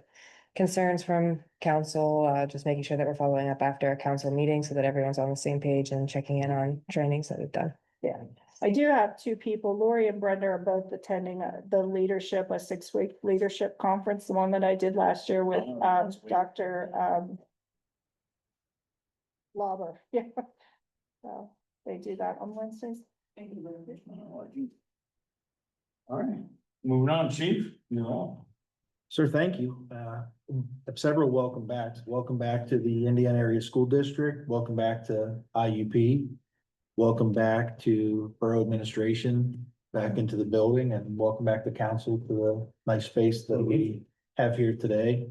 concerns from council, just making sure that we're following up after a council meeting so that everyone's on the same page and checking in on trainings that we've done. Yeah, I do have two people, Lori and Brenda are both attending the leadership, a 6-week leadership conference, the one that I did last year with Dr. Lauber, yeah. So they do that on Wednesdays. Thank you very much. All right, moving on, chief, you're on. Sir, thank you. Several welcome backs. Welcome back to the Indiana Area School District. Welcome back to IUP. Welcome back to Borough Administration, back into the building, and welcome back to council to the nice space that we have here today.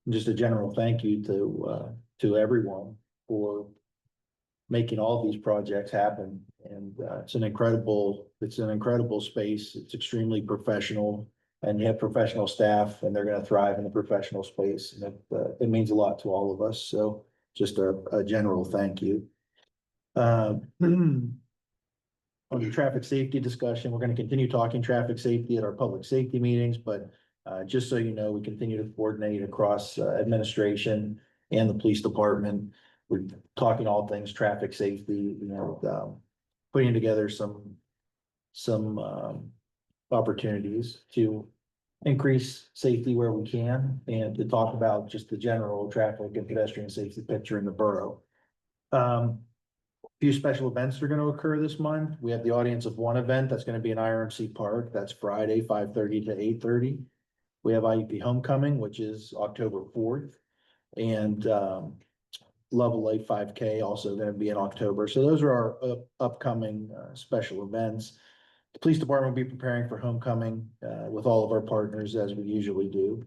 And just a general thank you to everyone for making all these projects happen. And it's an incredible space. It's extremely professional, and you have professional staff, and they're going to thrive in the professional space. And it means a lot to all of us. So just a general thank you. On the traffic safety discussion, we're going to continue talking traffic safety at our public safety meetings, but just so you know, we continue to coordinate across administration and the police department. We're talking all things traffic safety, putting together some opportunities to increase safety where we can, and to talk about just the general traffic and pedestrian safety picture in the borough. Few special events are going to occur this month. We have the audience of one event that's going to be in IRMC Park. That's Friday, 5:30 to 8:30. We have IUP Homecoming, which is October 4th. And Love of Life 5K also going to be in October. So those are our upcoming special events. The police department will be preparing for homecoming with all of our partners, as we usually do.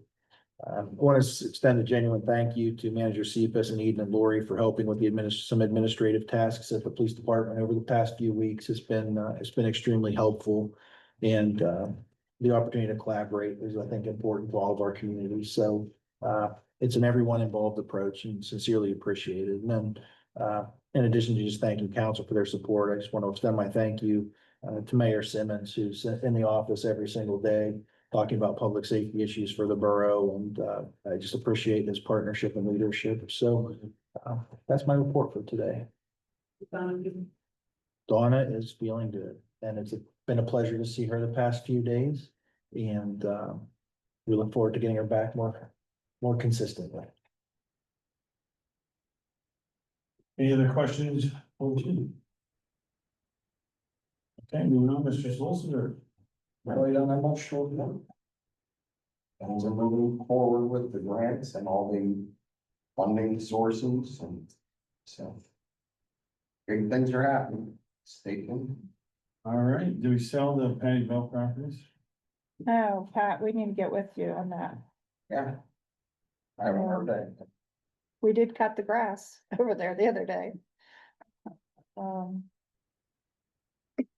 I want to extend a genuine thank you to Manager Cephas and Eden and Lori for helping with some administrative tasks at the police department over the past few weeks. It's been extremely helpful, and the opportunity to collaborate is, I think, important to all of our communities. So it's an everyone involved approach, and sincerely appreciated. And then in addition to just thanking council for their support, I just want to extend my thank you to Mayor Simmons, who's in the office every single day talking about public safety issues for the borough, and I just appreciate his partnership and leadership. So that's my report for today. Donna is feeling good, and it's been a pleasure to see her the past few days, and we look forward to getting her back more consistently. Any other questions? Okay, moving on, Mr. Solicitor. Really don't have much to report. Things are moving forward with the grants and all the funding sources, and so big things are happening. Stay tuned. All right, do we sell the Patty Bell properties? No, Pat, we need to get with you on that. Yeah. I haven't heard that. We did cut the grass over there the other day.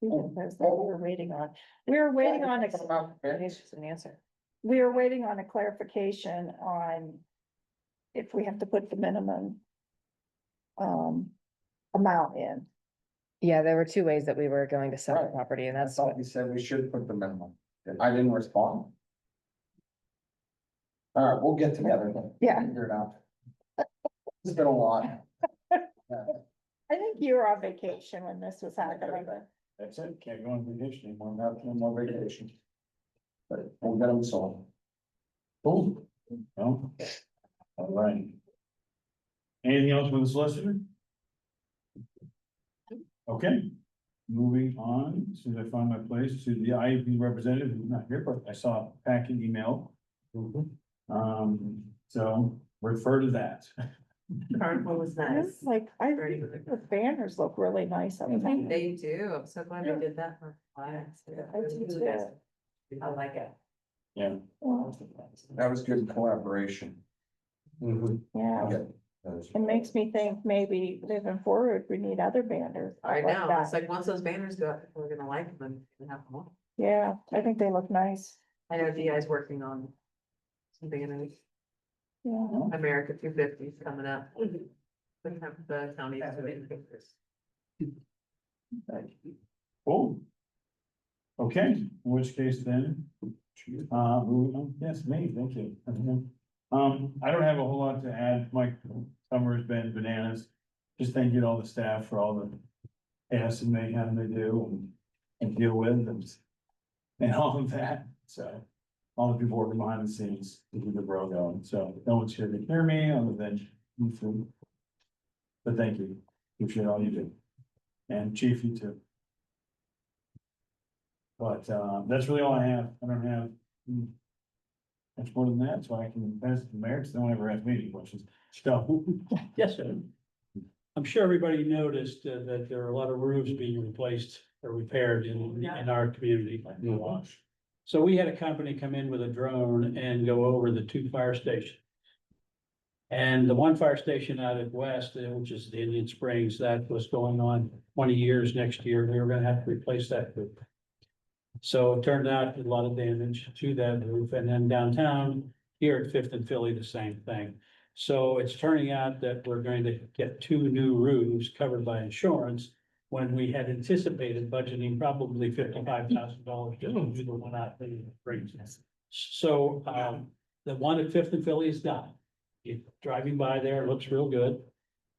We were waiting on, It's just an answer. we were waiting on a clarification on if we have to put the minimum amount in. Yeah, there were two ways that we were going to sell the Right. property, and I that's thought what, you said we should put the minimum. I didn't respond. All right, we'll get together then. Yeah. Figure it out. It's been a lot. I think you were on vacation when this was happening. That's it, can't go on vacation anymore. Not no more vacation. But we'll get them solved. Cool. Well, all right. Anything else with the solicitor? Okay, moving on, as soon as I find my place, to the IUP representative who's not here, but I saw a packet email. So refer to that. Carnival was nice. Like, the banners look really nice. I think They do. I'm so glad they did that for clients. I do too. I like it. Yeah. That was good collaboration. Yeah, it makes me think maybe moving forward, we need other banners. I like know. that. It's like once those banners go up, people are gonna like them and have them on. Yeah, I think they look nice. I know DI's working on something in Yeah. America 250 is coming up. Couldn't have the county do it. Oh. Okay, in which case then, moving on. Yes, me, thank you. I don't have a whole lot to add. Mike, summer's been bananas. Just thank you to all the staff for all the chaos and mayhem they do and deal with and all of that. So all the people working behind the scenes to keep the borough going. So no one's here to hear me other than you three. But thank you. Appreciate all you do. And Chief, you too. But that's really all I have. I don't have much more than that, so I can pass it to the mayor, because no one ever asked me any questions. So, Yes, sir. I'm sure everybody noticed that there are a lot of roofs being replaced or repaired in our community. So we had a company come in with a drone and go over the 2 fire stations. And the 1 fire station out at west, which is the Indian Springs, that was going on 20 years next year. We were gonna have to replace that roof. So it turned out a lot of damage to that roof, and then downtown here at Fifth and Philly, the same thing. So it's turning out that we're going to get 2 new roofs covered by insurance when we had anticipated budgeting probably $55,000 just to do the one out in the Springs. So the one at Fifth and Philly is done. You're driving by there, it looks real good.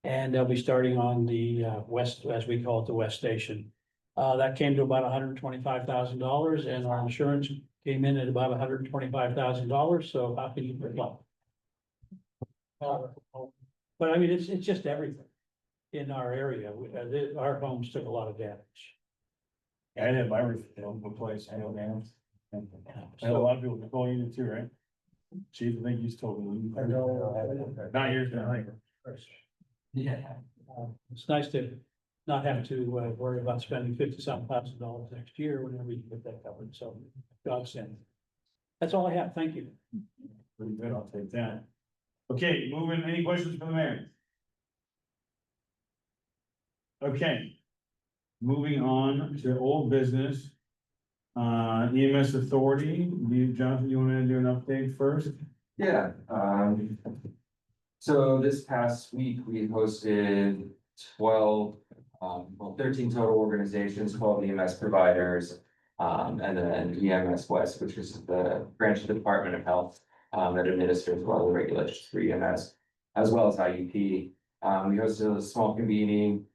And they'll be starting on the west, as we call it, the West Station. That came to about $125,000, and our insurance came in at about $125,000, so how can you complain? But I mean, it's just everything in our area. Our homes took a lot of damage. I had my roof replaced, I know damage. And I had a lot of people calling you too, right? Chief, I think you told me. Not yours, no, I think. Yeah. It's nice to not have to worry about spending $50-some thousand next year whenever you get that covered, so God send. That's all I have, thank you. Pretty good, I'll take that. Okay, moving, any questions for the mayor? Okay. Moving on to old business. EMS authority, Jonathan, you wanna do an update first? Yeah, so this past week, we hosted 13 total organizations, 12 EMS providers. And then EMS West, which is the branch of the Department of Health, that administers a lot of the regulations for EMS, as well as IUP. We hosted a small convening,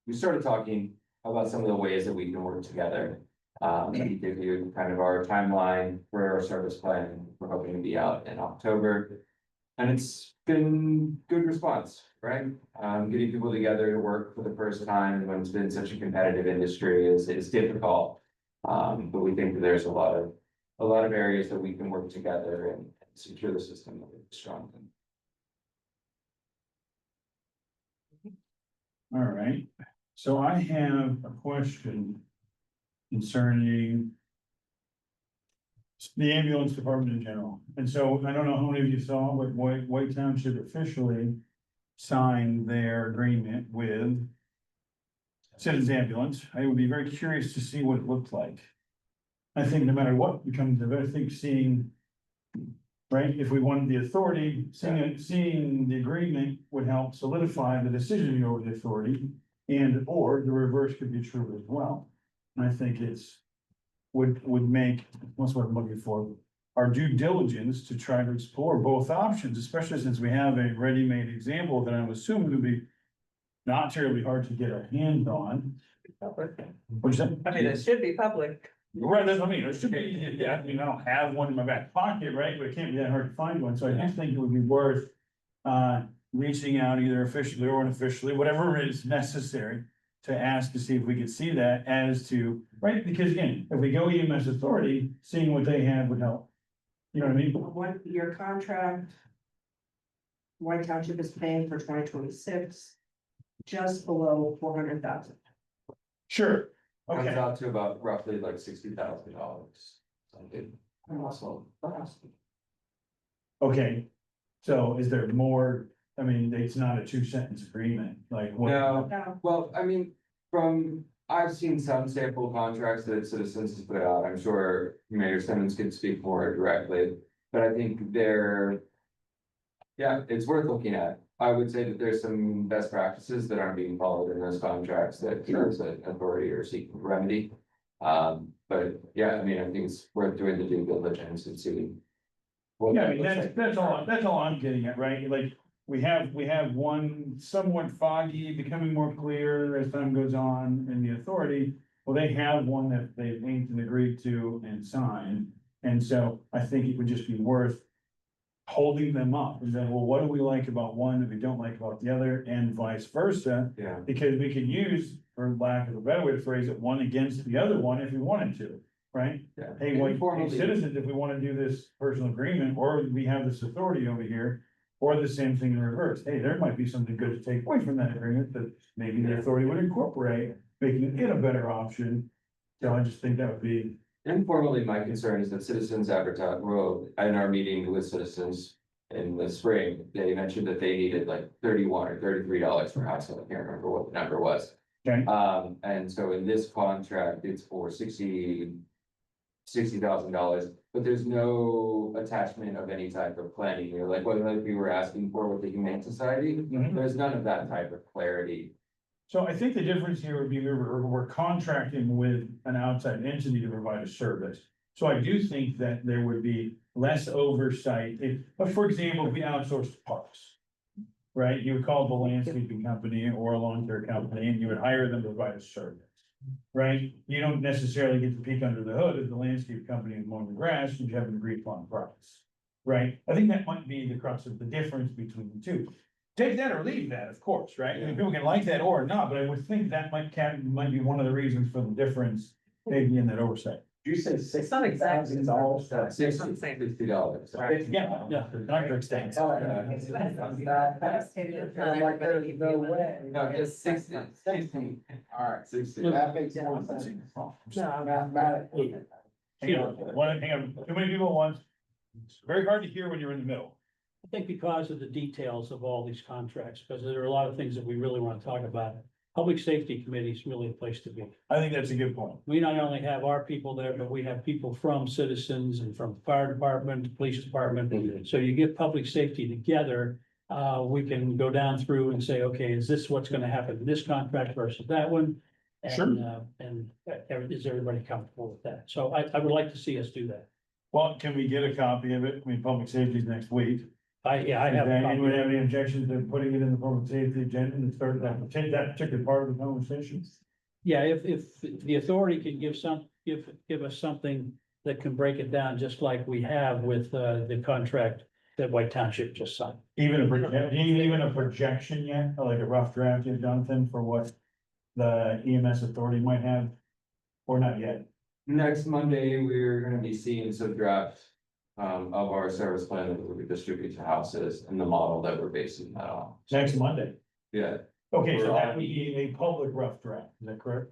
we started talking about some of the ways that we can work together. We give you kind of our timeline for our service plan. We're hoping to be out in October. And it's been good response, right? Getting people together to work for the first time when it's been such a competitive industry is difficult. But we think that there's a lot of areas that we can work together and secure the system strong. All right, so I have a question concerning the ambulance department in general. And so I don't know how many of you saw, but White Township officially signed their agreement with Citizens Ambulance. I would be very curious to see what it looked like. I think no matter what becomes of it, I think seeing, right, if we wanted the authority, seeing the agreement would help solidify the decision over the authority, and or the reverse could be true as well. And I think would make, what's what I'm looking for, our due diligence to try to explore both options, especially since we have a ready-made example that I'm assuming would be not terribly hard to get our hands on. Which I mean, it should be public. Right, that's what I mean, it should be, yeah, I mean, I don't have one in my back pocket, right, but it can't be that hard to find one, so I do think it would be worth. Reaching out either officially or unofficially, whatever is necessary. To ask to see if we could see that as to, right, because again, if we go EMS authority, seeing what they have would help. You know what I mean? What your contract? White Township is paying for 2026, just below 400,000. Sure, Comes okay, out to about roughly like $60,000. okay. So is there more, I mean, it's not a 2-sentence agreement, like what? No, well, I mean, I've seen some sample contracts that Citizens has put out. I'm sure Mayor Simmons can speak more directly, but I think it's worth looking at. I would say that there's some best practices that aren't being followed in those contracts that there's an authority or seeking remedy. But yeah, I mean, I think it's worth doing the due diligence and seeing. what Yeah, I that mean, looks that's like. that's all I'm getting at, right? Like, we have one somewhat foggy, becoming more clear as time goes on in the authority. Well, they have one that they've inked and agreed to and signed, and so I think it would just be worth holding them up and saying, well, what do we like about one that we don't like about the other, and vice versa? Yeah, Because we could use, for lack of a better way to phrase it, one against the other one if we wanted to, right? yeah. Hey, like, hey, Informally- citizens, if we wanna do this personal agreement, or we have this authority over here. Or the same thing in reverse, hey, there might be something good to take away from that agreement that maybe the authority would incorporate, making it a better option. So I just think that would be, Informally, my concern is that citizens advertise, well, in our meeting with citizens in the spring, they mentioned that they needed like $31 or $33 per household. I can't remember what the number was. okay, And so in this contract, it's for $60,000, but there's no attachment of any type of planning, you know, like what like we were asking for with the Humane Society. Mhm. There's none of that type of clarity. so I think the difference here would be we're contracting with an outside entity to provide a service. So I do think that there would be less oversight if, but for example, if we outsourced parks. Right, you would call the landscaping company or a lawn care company and you would hire them to provide a service. Right, you don't necessarily get to peek under the hood as the landscape company is mowing the grass, you have an agreed upon price. Right, I think that might be the crux of the difference between the two. Take that or leave that, of course, right? I mean, people can like that or not, but I would think that might be one of the reasons for the difference, maybe in that oversight. You say It's not exactly $60,000. $60. Yeah, the contract stands. Like there's no way. No, it's 60. All right, 60. that makes more sense. Mathematically. Hang on, too many people at once. It's very hard to hear when you're in the middle. I think because of the details of all these contracts, because there are a lot of things that we really want to talk about. Public Safety Committee is really a place to be. I think that's a good point. We not only have our people there, but we have people from citizens and from fire department, police department. So you get public safety together, we can go down through and say, okay, is this what's gonna happen in this contract versus that one? And is everybody comfortable with that? So I would like to see us do that. Well, can we get a copy of it? I mean, public safety is next week. I have. a copy. Anyone have any objections to putting it in the public safety agenda and start that, take that particular part of the conversation? Yeah, if the authority can give us something that can break it down, just like we have with the contract that White Township just signed. Even a projection yet, like a rough draft yet, Jonathan, for what the EMS authority might have? Or not yet? Next Monday, we're gonna be seeing some drafts of our service plan that we distribute to houses and the model that we're basing that on. Next Monday? Yeah, Okay, so We're that on- would be a public rough draft, is that correct?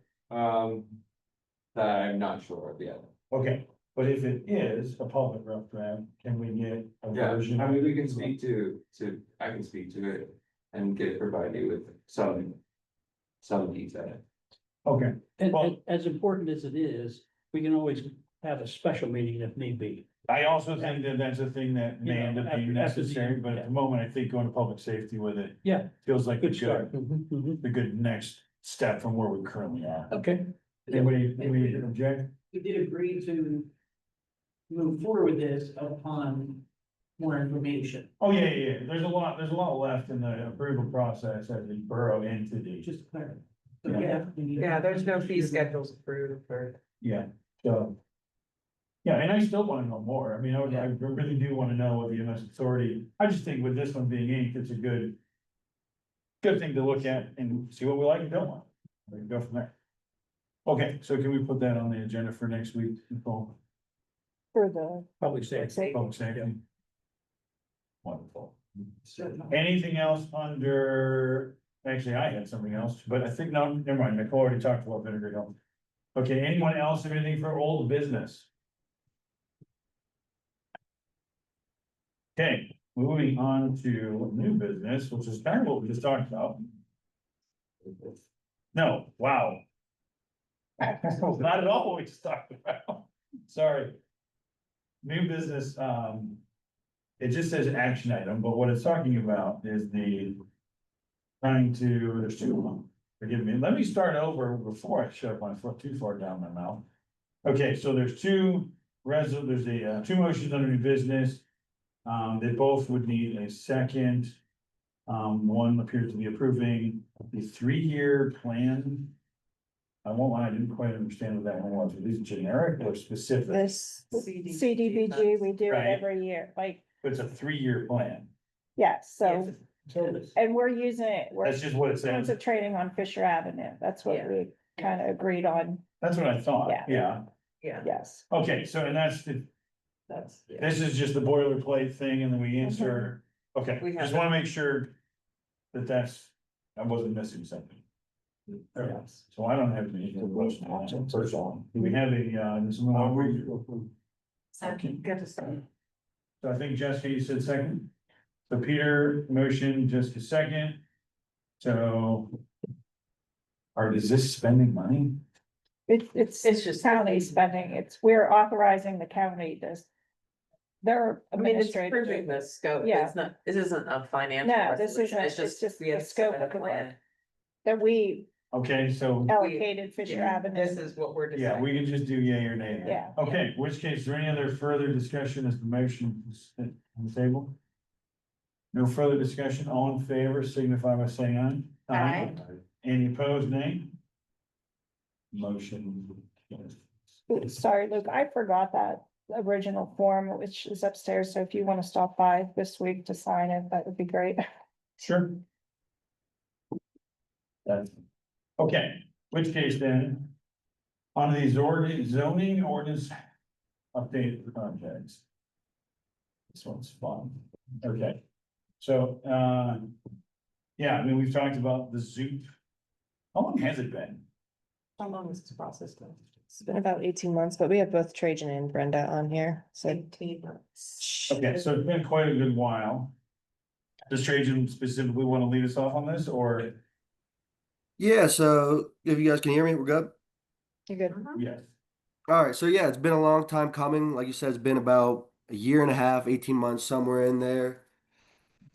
that I'm not sure of yet. Okay, but if it is a public rough draft, can we get a Yeah, version? I mean, we can speak I can speak to it and provide you with some detail. Okay, And Well- as important as it is, we can always have a special meeting if need be. I also think that that's a thing that may end up being After the- necessary, but at the moment, I think going to public safety with it Yeah, feels like a good start. good, the good next step from where we currently are. Okay. Anybody object? We did agree to move forward with this upon more information, Oh, yeah, there's a lot left in the approval process as a borough entity. just to clarify. So we need- Yeah, there's no fee schedules approved or. Yeah, so. Yeah, and I still wanna know more. I mean, I really do wanna know what the EMS authority, I just think with this one being inked, it's a good. Good thing to look at and see what we like and don't like. We can go from there. Okay, so can we put that on the agenda for next week, Nicole? For the Probably say. Public safety. Wonderful. So- Anything else under, actually, I had something else, but I think, no, never mind, Nicole already talked about Vinegar Hill. Okay, anyone else have anything for old business? Okay, moving on to new business, which is kind of what we just talked about. No, wow. Not at all what we just talked about, sorry. New business, it just says action item, but what it's talking about is trying to, there's two of them. Forgive me, let me start over before I shove my foot too far down my mouth. Okay, so there's two motions under new business. They both would need a second. One appears to be approving the 3-year plan. I won't lie, I didn't quite understand what that one was. Are these generic or specific? This, CDBG, we do it Right. every year, like, It's a 3-year plan. yes, so, That's and we're using it, we're just what it says. concentrating on Fisher Avenue, that's what Yeah. we kind of agreed on, That's what I thought, Yeah. yeah. Yeah, yes. Okay, so and that's, yeah. this is just the boilerplate thing and then we answer, okay, We have just wanna make sure that I wasn't missing something. Okay, so I don't have any question on that. First of all, do we have Second, good to see. So I think Jessica, you said second. So Peter, motion, Jessica second. So. Is this spending money? It's It's just- county spending, we're authorizing the county to. Their I mean, it's administrative. proving the scope, Yeah. it's not, this isn't a financial. No, this resolution, isn't, it's just we the have to scope submit of the a work plan. that we Okay, so, allocated Fisher Yeah, Avenue. This is what we're yeah, deciding. we can just do yay or nay. then. Yeah. Okay, which case, is there any other further discussion as the motion is on the table? No further discussion, all in favor signify by saying aye. Aye. Any opposed, nay? Motion. Sorry, Luke, I forgot that original form, which is upstairs, so if you want to stop by this week to sign it, that would be great. Sure. That's, okay, which case then? On these zoning ordinance update projects. This one's fun, okay, so, yeah, I mean, we've talked about the Zoop. How long has it been? How long is this process going? it's been about 18 months, but we have both Trajan and Brenda on here, so. 18 months. Okay, so it's been quite a good while. Does Trajan specifically want to lead us off on this, or? Yeah, so if you guys can hear me, we're good. You're good. Yes. All right, so yeah, it's been a long time coming. Like you said, it's been about a year and a half, 18 months, somewhere in there.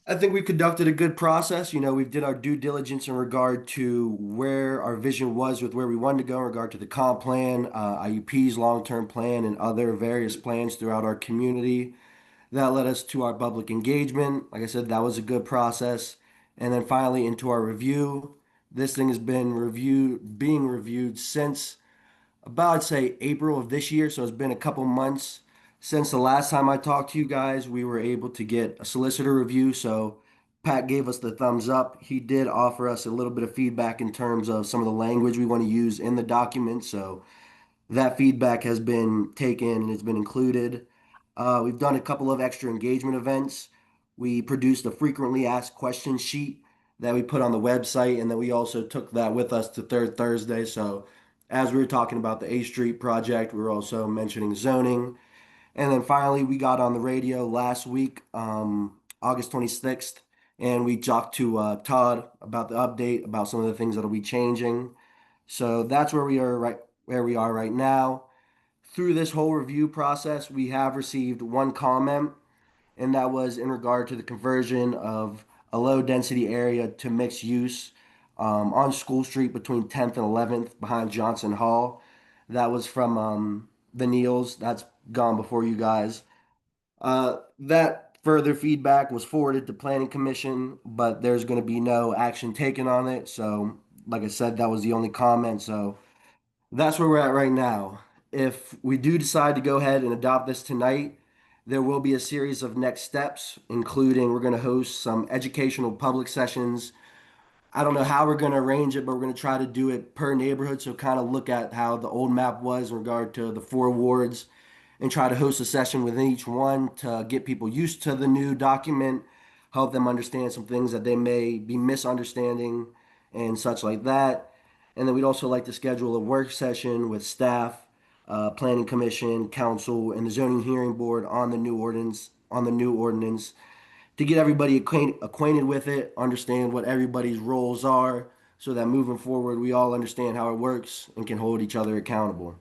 I think we conducted a good process. We did our due diligence in regard to where our vision was with where we wanted to go in regard to the comp plan, IUP's long-term plan, and other various plans throughout our community. That led us to our public engagement. Like I said, that was a good process. And then finally into our review. This thing has been being reviewed since about, I'd say, April of this year. So it's been a couple months since the last time I talked to you guys. We were able to get a solicitor review. So Pat gave us the thumbs up. He did offer us a little bit of feedback in terms of some of the language we want to use in the document. So that feedback has been taken and it's been included. We've done a couple of extra engagement events. We produced a frequently asked questions sheet that we put on the website, and then we also took that with us to Third Thursday. So as we were talking about the A Street project, we were also mentioning zoning. And then finally, we got on the radio last week, August 26th, and we talked to Todd about the update, about some of the things that'll be changing. So that's where we are right now. Through this whole review process, we have received one comment, and that was in regard to the conversion of a low density area to mixed use on School Street between 10th and 11th behind Johnson Hall. That was from the Neils. That's gone before you guys. That further feedback was forwarded to Planning Commission, but there's going to be no action taken on it. So, like I said, that was the only comment. So that's where we're at right now. If we do decide to go ahead and adopt this tonight, there will be a series of next steps, including we're going to host some educational public sessions. I don't know how we're going to arrange it, but we're going to try to do it per neighborhood. So kind of look at how the old map was in regard to the 4 wards and try to host a session within each one to get people used to the new document, help them understand some things that they may be misunderstanding and such like that. And then we'd also like to schedule a work session with staff, planning commission, council, and the zoning hearing board on the new ordinance to get everybody acquainted with it, understand what everybody's roles are, so that moving forward we all understand how it works and can hold each other accountable.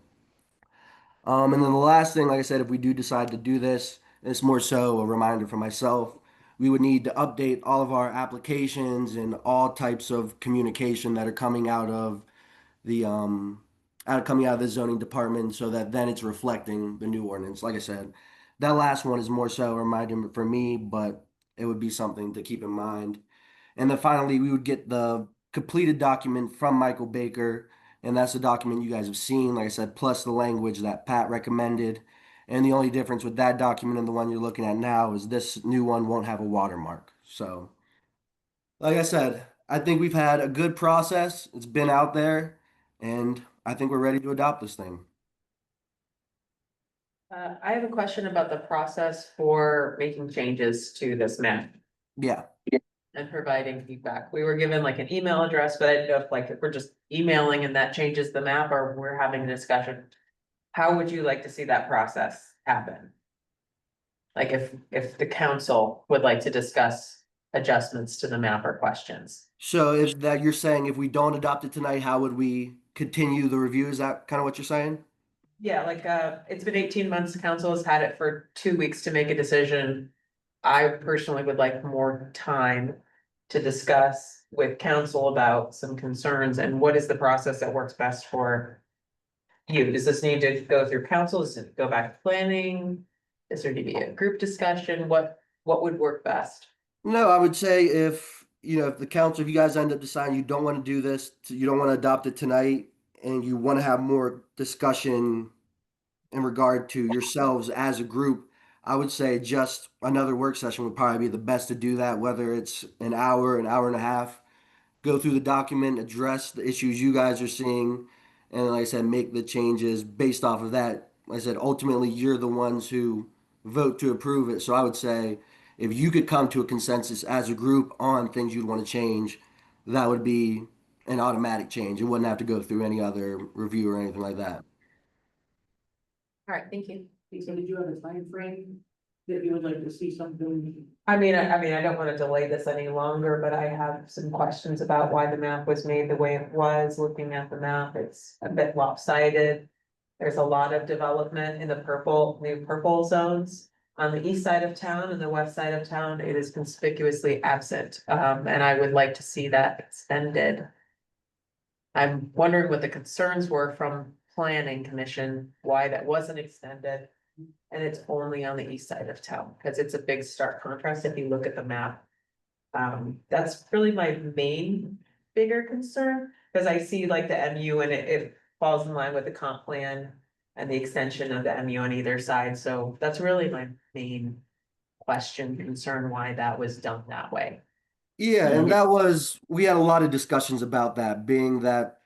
And then the last thing, like I said, if we do decide to do this, It's more so a reminder for myself. We would need to update all of our applications and all types of communication that are coming coming out of the zoning department so that then it's reflecting the new ordinance. Like I said, that last one is more so a reminder for me, but it would be something to keep in mind. And then finally, we would get the completed document from Michael Baker, and that's the document you guys have seen, like I said, plus the language that Pat recommended. And the only difference with that document and the one you're looking at now is this new one won't have a watermark. So, like I said, I think we've had a good process. It's been out there, and I think we're ready to adopt this thing. I have a question about the process for making changes to this map Yeah. and providing feedback. We were given like an email address, but I didn't know if we're just emailing and that changes the map or we're having a discussion. How would you like to see that process happen? Like if the council would like to discuss adjustments to the map or questions. So if that you're saying if we don't adopt it tonight, how would we continue the review? Is that kind of what you're saying? Yeah, like, it's been 18 months, the council has had it for 2 weeks to make a decision. I personally would like more time to discuss with council about some concerns and what is the process that works best for you. Does this need to go through council? Does it go back to planning? Is there to be a group discussion? What would work best? No, I would say if, if the council, if you guys end up deciding you don't want to do this, you don't want to adopt it tonight, and you want to have more discussion in regard to yourselves as a group, I would say just another work session would probably be the best to do that, whether it's an hour and a half, go through the document, address the issues you guys are seeing, and like I said, make the changes based off of that. Like I said, ultimately, you're the ones who vote to approve it. So I would say if you could come to a consensus as a group on things you'd want to change, that would be an automatic change. It wouldn't have to go through any other review or anything like that. All right, thank you. So did you have a time frame that you would like to see something? I mean, I don't want to delay this any longer, but I have some questions about why the map was made the way it was. Looking at the map, it's a bit lopsided. There's a lot of development in the new purple zones. On the east side of town and the west side of town, it is conspicuously absent, and I would like to see that extended. I'm wondering what the concerns were from planning commission, why that wasn't extended. And it's only on the east side of town, because it's a big stark contrast if you look at the map. That's really my main bigger concern, because I see like the MU and it falls in line with the comp plan. And the extension of the MU on either side, so that's really my main question, concern, why that was done that way. Yeah, and we had a lot of discussions about that, being that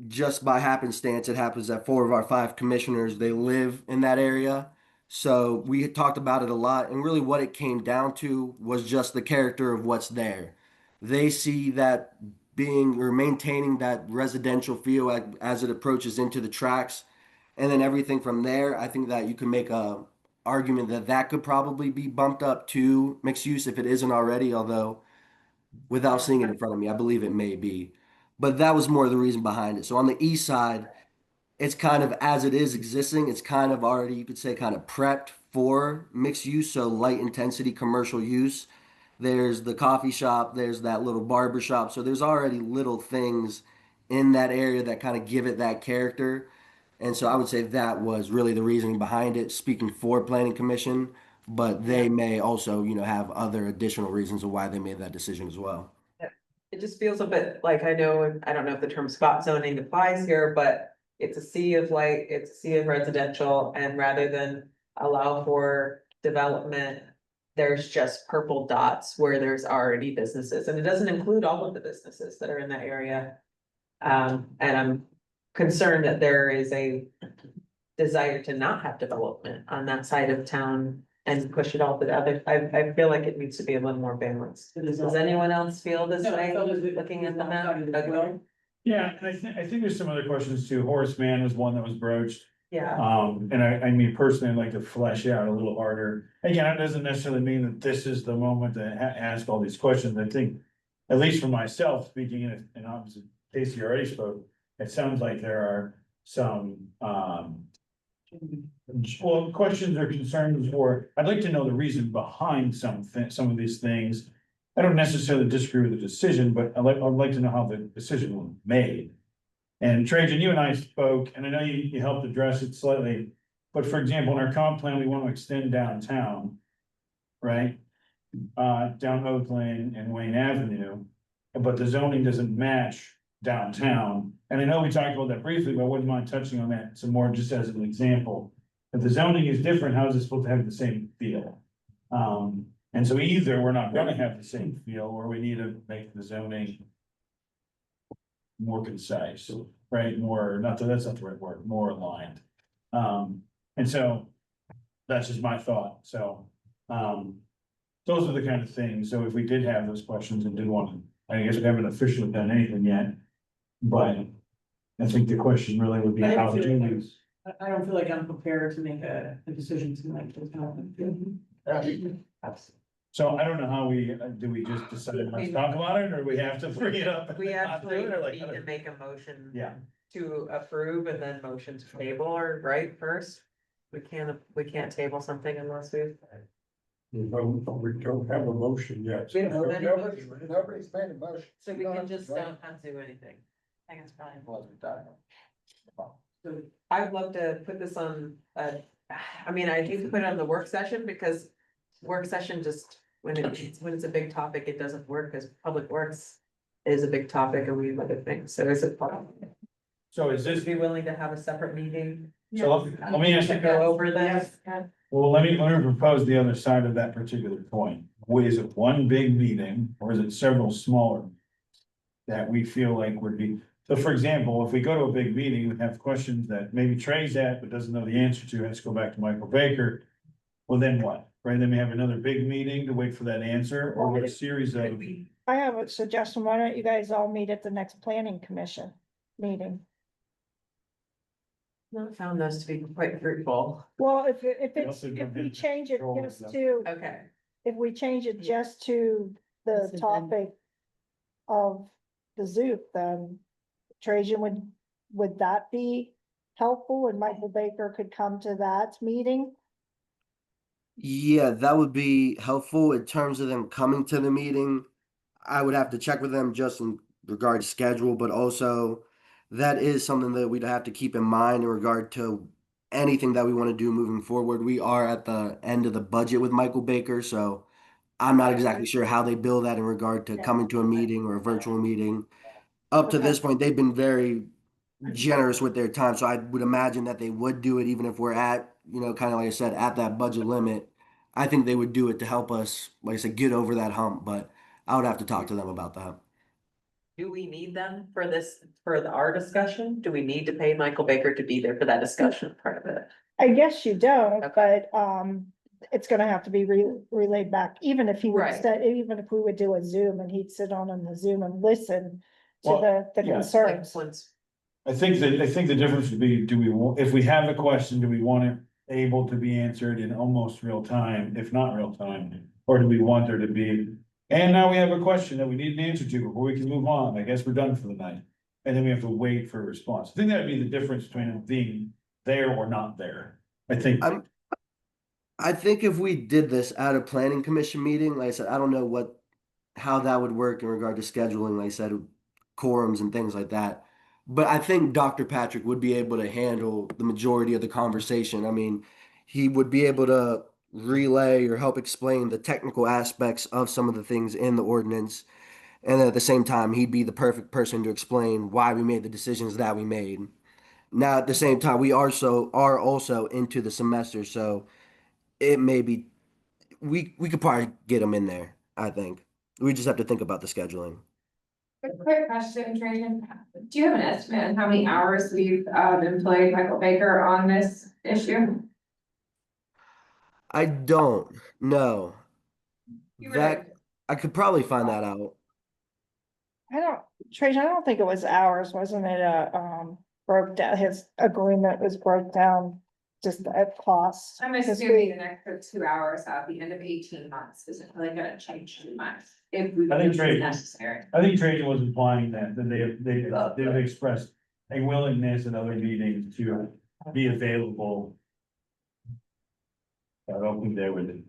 just by happenstance, it happens that 4 of our 5 commissioners, they live in that area. So we had talked about it a lot, and really what it came down to was just the character of what's there. They see that being or maintaining that residential feel as it approaches into the tracks, and then everything from there. I think that you can make a argument that that could probably be bumped up to mixed use if it isn't already, although without seeing it in front of me, I believe it may be. But that was more the reason behind it. So on the east side, it's kind of as it is existing, it's kind of already, you could say, kind of prepped for mixed use, so light intensity commercial use. There's the coffee shop, there's that little barber shop. So there's already little things in that area that kind of give it that character. And so I would say that was really the reasoning behind it, speaking for planning commission, but they may also, have other additional reasons of why they made that decision as well. It just feels a bit like, I don't know if the term spot zoning applies here, but it's a sea of light, it's a sea of residential, and rather than allow for development, there's just purple dots where there's already businesses, and it doesn't include all of the businesses that are in that area. And I'm concerned that there is a desire to not have development on that side of town and push it all to the other. I feel like it needs to be a little more balanced. Does anyone else feel this way, looking at the map? Okay. Yeah, and I think there's some other questions too. Horace Mann was one that was broached. Yeah, And I mean, personally, I'd like to flesh out a little harder. Again, that doesn't necessarily mean that this is the moment to ask all these questions. I think, at least for myself, speaking in opposite, Casey already spoke, it sounds like there are some, Well, questions or concerns, or I'd like to know the reason behind some of these things. I don't necessarily disagree with the decision, but I'd like to know how the decision was made. And Trajan, you and I spoke, and I know you helped address it slightly, but for example, in our comp plan, we want to extend downtown. Right? Down Oak Lane and Wayne Avenue, but the zoning doesn't match downtown. And I know we talked about that briefly, but I wouldn't mind touching on that some more, just as an example. If the zoning is different, how is it supposed to have the same feel? And so either we're not gonna have the same feel, or we need to make the zoning more concise, right? More, that's not the right word, more aligned. And so that's just my thought, so, those are the kind of things, so if we did have those questions and did want to, I guess we haven't officially done anything yet. But I think the question really would be I how don't do feel we, like- I don't feel like I'm prepared to make a decision tonight. so I don't know how do we just decide let's talk about it, or we have to bring it up? We and not do actually it, or like, need to make a motion. Yeah. To approve and then motion to table, or right first? We can't table something unless we've. We don't have a motion yet. We don't have any Nobody's motion. nobody's made a motion. So we can just don't have to do anything. I think it's fine. So I would love to put this on, I mean, I do put it on the work session because work session just, when it's a big topic, it doesn't work because public works is a big topic and we have other things. So is it possible? So is this, Be willing to have a separate meeting? so let me ask To you, go over this? well, let me propose the other side of that particular point. Is it one big meeting, or is it several smaller? That we feel like would be, so for example, if we go to a big meeting and have questions that maybe Trey's at, but doesn't know the answer to, has to go back to Michael Baker. Well, then what, right, then we have another big meeting to wait for that answer, or a series of. I have a suggestion. Why don't you guys all meet at the next planning commission meeting? Not found those to be quite fruitful. Well, if also if don't we have change it control of just them. to, Okay. if we change it just to the This is topic of the Zoop, then Trajan would that be helpful and Michael Baker could come to that meeting? Yeah, that would be helpful in terms of them coming to the meeting. I would have to check with them just in regard to schedule, but also that is something that we'd have to keep in mind in regard to anything that we want to do moving forward. We are at the end of the budget with Michael Baker, so I'm not exactly sure how they bill that in regard to coming to a meeting or a virtual meeting. Up to this point, they've been very generous with their time, so I would imagine that they would do it even if we're at, kind of like I said, at that budget limit. I think they would do it to help us, like I said, get over that hump, but I would have to talk to them about that. Do we need them for this, for our discussion? Do we need to pay Michael Baker to be there for that discussion part of it? I guess you don't, Okay. but, it's gonna have to be relayed back, even if he would, Right. even if we would do a Zoom and he'd sit on the Zoom and listen to Well, the yeah. concerns. I think the difference would be, if we have a question, do we want it able to be answered in almost real time, if not real time? Or do we want there to be, and now we have a question that we need an answer to before we can move on, I guess we're done for the night. And then we have to wait for a response. I think that'd be the difference between it being there or not there. I think if we did this at a planning commission meeting, like I said, I don't know how that would work in regard to scheduling, like I said, quorums and things like that. But I think Dr. Patrick would be able to handle the majority of the conversation. I mean, he would be able to relay or help explain the technical aspects of some of the things in the ordinance. And at the same time, he'd be the perfect person to explain why we made the decisions that we made. Now, at the same time, we are also into the semester, so it may be we could probably get him in there. I think we just have to think about the scheduling. Quick question, Trajan. Do you have an estimate on how many hours we've employed Michael Baker on this issue? I don't know. You That I could probably find that out. Trajan, I don't think it was ours, wasn't it, broke down, his agreement was broke down just at cost. I'm 'Cause assuming an extra 2 hours at the end of 18 months isn't really gonna change too much. If we I think it's Trajan- necessary. I think Trajan was implying that they've expressed a willingness in other meetings to be available I don't think they would,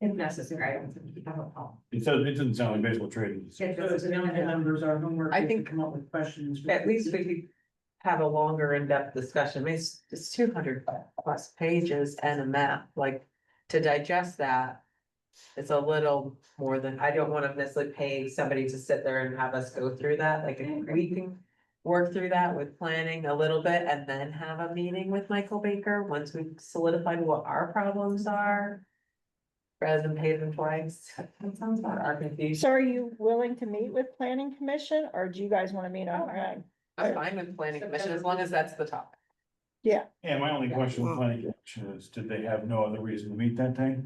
If necessary, I don't think you have a problem. it doesn't sound like baseball trading. So it's the only numbers, our homework. I is to think Come up with questions. At least we could have a longer in-depth discussion. I mean, it's 200+ pages and a map, like, to digest that. It's a little more than, I don't wanna necessarily pay somebody to sit there and have us go through that, like, if we can work through that with planning a little bit and then have a meeting with Michael Baker, once we've solidified what our problems are. Rather than pay them twice, that sounds about our confusion. So are you willing to meet with planning commission, or do you guys wanna meet on your own? I'm fine with planning commission, as long as that's the topic. Yeah, Yeah, my only question with planning commission is, did they have no other reason to meet that day?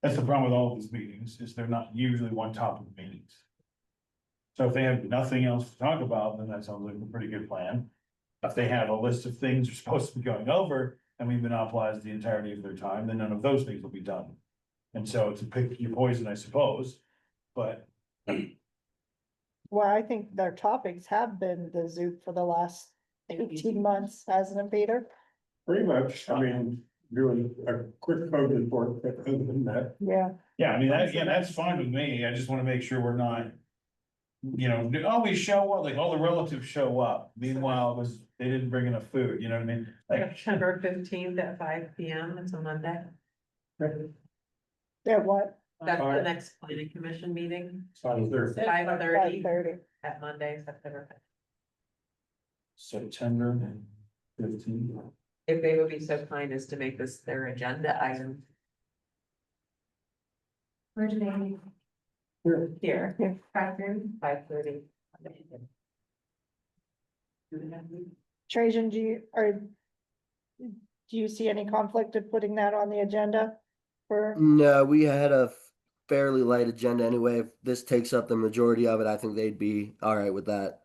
That's the problem with all of these meetings, is they're not usually one topic meetings. So if they have nothing else to talk about, then that sounds like a pretty good plan. If they have a list of things they're supposed to be going over, and we monopolize the entirety of their time, then none of those things will be done. And so it's a pick your poison, I suppose, but well, I think their topics have been the zoo for the last 18 months, hasn't it, Peter? Pretty much, I mean, doing a quick code report, but other than that, Yeah. yeah, I mean, that's fine with me. I just wanna make sure we're not. You know, always show up, like all the relatives show up. Meanwhile, it was, they didn't bring enough food, you know what I mean? Like, September 15th at 5 p.m. It's a Monday. Yeah, what? That's the next planning commission meeting, so there's 5:30 5:30. at Monday, September 5th. September 15th. If they would be so kind as to make this their agenda item Where do they meet? here, Yeah. 5:30. Trajan, do you see any conflict of putting that on the agenda for? No, we had a fairly light agenda anyway. If this takes up the majority of it, I think they'd be all right with that.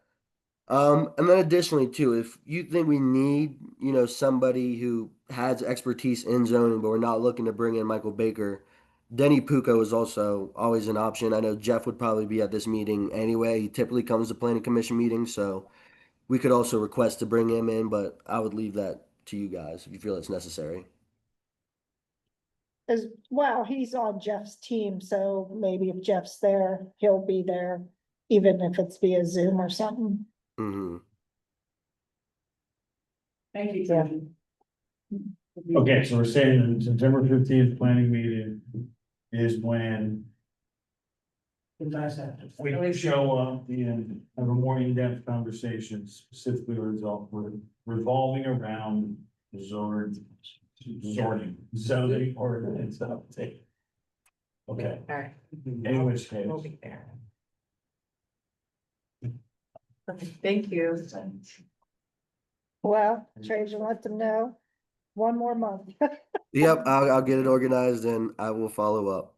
And then additionally too, if you think we need, somebody who has expertise in zoning, but we're not looking to bring in Michael Baker, Denny Pucco is also always an option. I know Jeff would probably be at this meeting anyway. He typically comes to planning commission meetings, so we could also request to bring him in, but I would leave that to you guys if you feel it's necessary. As well, he's on Jeff's team, so maybe if Jeff's there, he'll be there, even if it's via Zoom or something. Mm-hmm. Thank you, Yeah. Trajan. Okay, so we're saying that September 15th planning meeting is when The dissect. we show up and have a more in-depth conversation specifically revolving around zoning ordinance update. Okay, All right, in which case, we'll be there. Okay, thank you. Well, Trajan, let them know. One more month. Yep, I'll get it organized and I will follow up.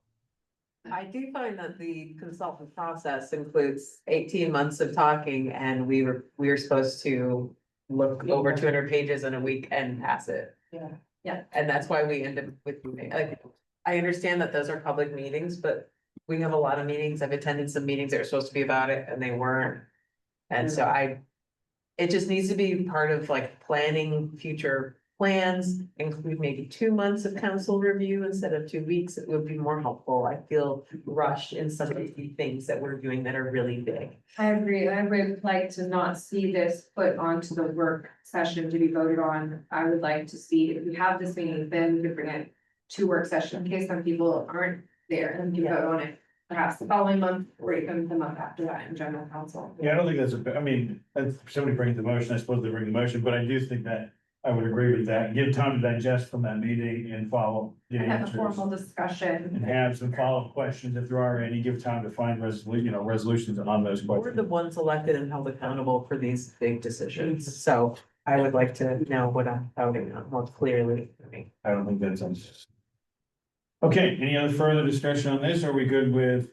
I do find that the consultant process includes 18 months of talking, and we were supposed to look over 200 pages in a week and pass it. Yeah. And that's why we end up with, like, I understand that those are public meetings, but we have a lot of meetings. I've attended some meetings that were supposed to be about it and they weren't. And so it just needs to be part of like planning future plans, include maybe 2 months of council review instead of 2 weeks. It would be more helpful. I feel rushed in some of the things that we're doing that are really big. I agree. I would like to not see this put onto the work session to be voted on. I would like to see, if we have this meeting, then we could bring it to work session in case some people aren't there and we can vote on it. Perhaps the following month or even the month after that in general council. yeah, I don't think I mean, if somebody brings the motion, I suppose they bring the motion, but I do think that I would agree with that. Give time to digest from that meeting and follow the And have a answers. formal discussion. And have some follow-up questions if there are any, give time to find resolutions on those We're questions. the ones elected and held accountable for these big decisions. So I would like to know what I'm voting on more clearly. I don't think that's us. Okay, any other further discussion on this? Are we good with?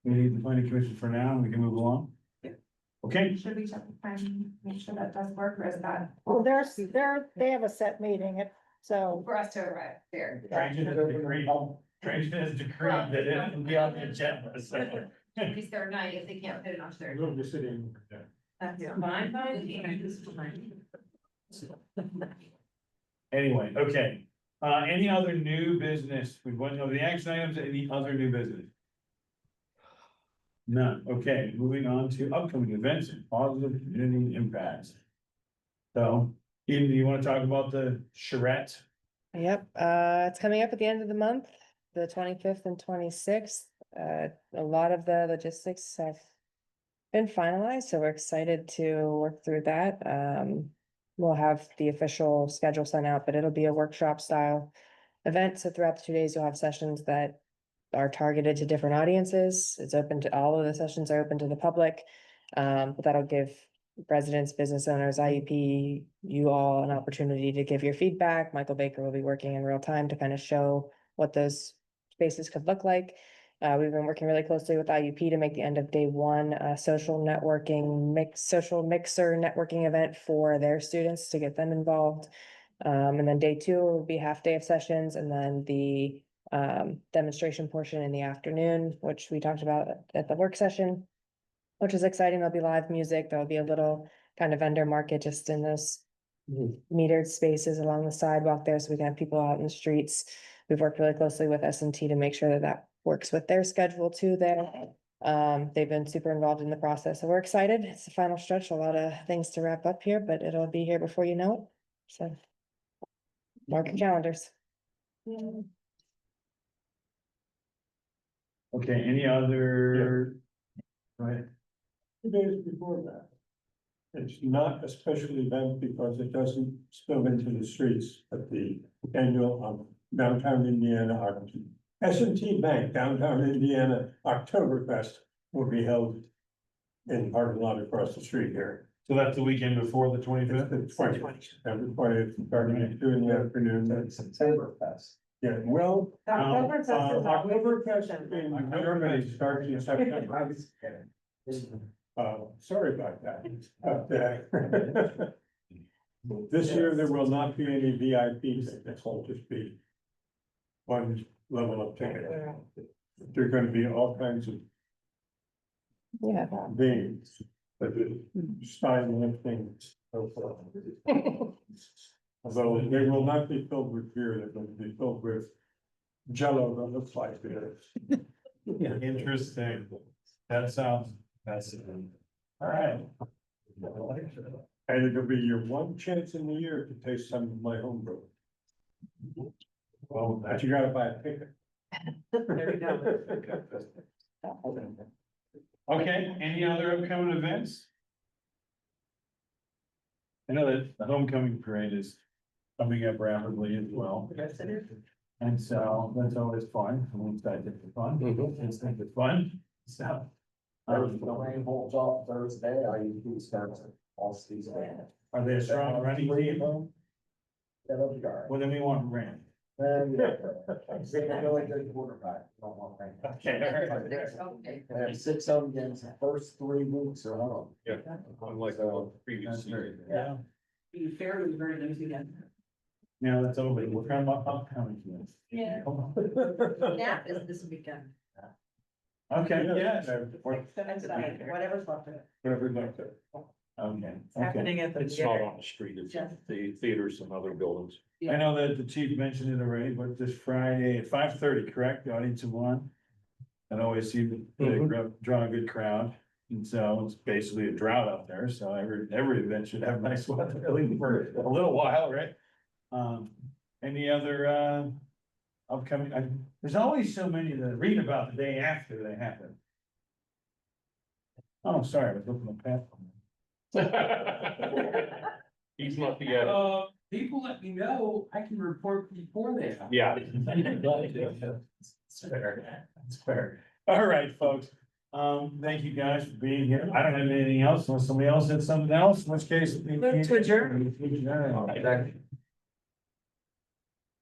We need the planning commission for now, and we can move along? Yeah. Okay, Should we check the time, make sure that does work, or is that Well, they have a set meeting, so. for us to arrive there? Trajan has decreed that it will be on the agenda, so. At least their night, if they can't fit it onto their. we'll be sitting. That's fine, fine. Anyway, okay, Any other new business? We want to know the action items, any other new business? None, okay, moving on to upcoming events and positive community impacts. So, Ian, do you want to talk about the charrette? Yep, it's coming up at the end of the month, the 25th and 26th. A lot of the logistics have been finalized, so we're excited to work through that. We'll have the official schedule sent out, but it'll be a workshop style event. So throughout the 2 days, you'll have sessions that are targeted to different audiences. It's open to, all of the sessions are open to the public. But that'll give residents, business owners, IUP, you all an opportunity to give your feedback. Michael Baker will be working in real time to kind of show what those spaces could look like. We've been working really closely with IUP to make the end of day one, social mixer networking event for their students to get them involved. And then day two will be half day of sessions, and then the demonstration portion in the afternoon, which we talked about at the work session, which is exciting. There'll be live music. There'll be a little kind of vendor market just in those metered spaces along the sidewalk there, so we can have people out in the streets. We've worked really closely with S&T to make sure that that works with their schedule too there. They've been super involved in the process, so we're excited. It's the final stretch, a lot of things to wrap up here, but it'll be here before you know it. So mark your calendars. Okay, any other? Right, 2 days before that. It's not a special event because it doesn't spill into the streets, but the annual downtown Indiana, S&T Bank Downtown Indiana Oktoberfest will be held in parking lot across the street here. so that's the weekend before the It's 25th? the 20th, every 20th, starting at 2 in the afternoon. It's September Fest. Yeah, well, Oktoberfest is always Oktoberfest in in Germany starts in September. Sorry about that. But, this year, there will not be any VIP tickets, it'll just be one level of ticket. There are gonna be all kinds of Yeah. things, but Stein lifting. So forth. Although they will not be filled with beer, they're going to be filled with Jello that looks like beer. Interesting. That sounds fascinating. All right. And it'll be your one chance in the year to taste some of my homebrew. Well, But you gotta buy a ticket. There you go. Okay, any other upcoming events? I know that the homecoming parade is coming up rapidly as well. Yes, it is. And so that's always fun. I'm excited for fun. It's think it's fun. So. If the rain holds off Thursday, I usually start all season. Are they a strong running team? That'll be all right. Well, then we want rain. Really good quarterback. Don't want rain. Okay. They have 6 home games, the first 3 weeks are home. Yeah, unlike the previous year. Yeah. The fair was very nice again. Now that's over. We're kind of upcoming to this. Yeah. Nap is this weekend. Okay, yeah. Whatever's left of it. Whatever like that. Okay. It's happening at the. It's not on the street, it's Yes. the theaters and other buildings. I know that the chief mentioned it already, but this Friday at 5:30, correct? The audience of one. And always see the draw a good crowd. And so it's basically a drought out there. So every event should have nice weather at least for a little while, right? Any other upcoming, there's always so many to read about the day after they happen. Oh, sorry, I was looking at Pat. He's not the editor. People let me know, I can report before they happen. Yeah. It's fair, it's fair. All right, folks. Thank you guys for being here. I don't have anything else unless somebody else had something else, in which case. Move to adjourn. Adjourn.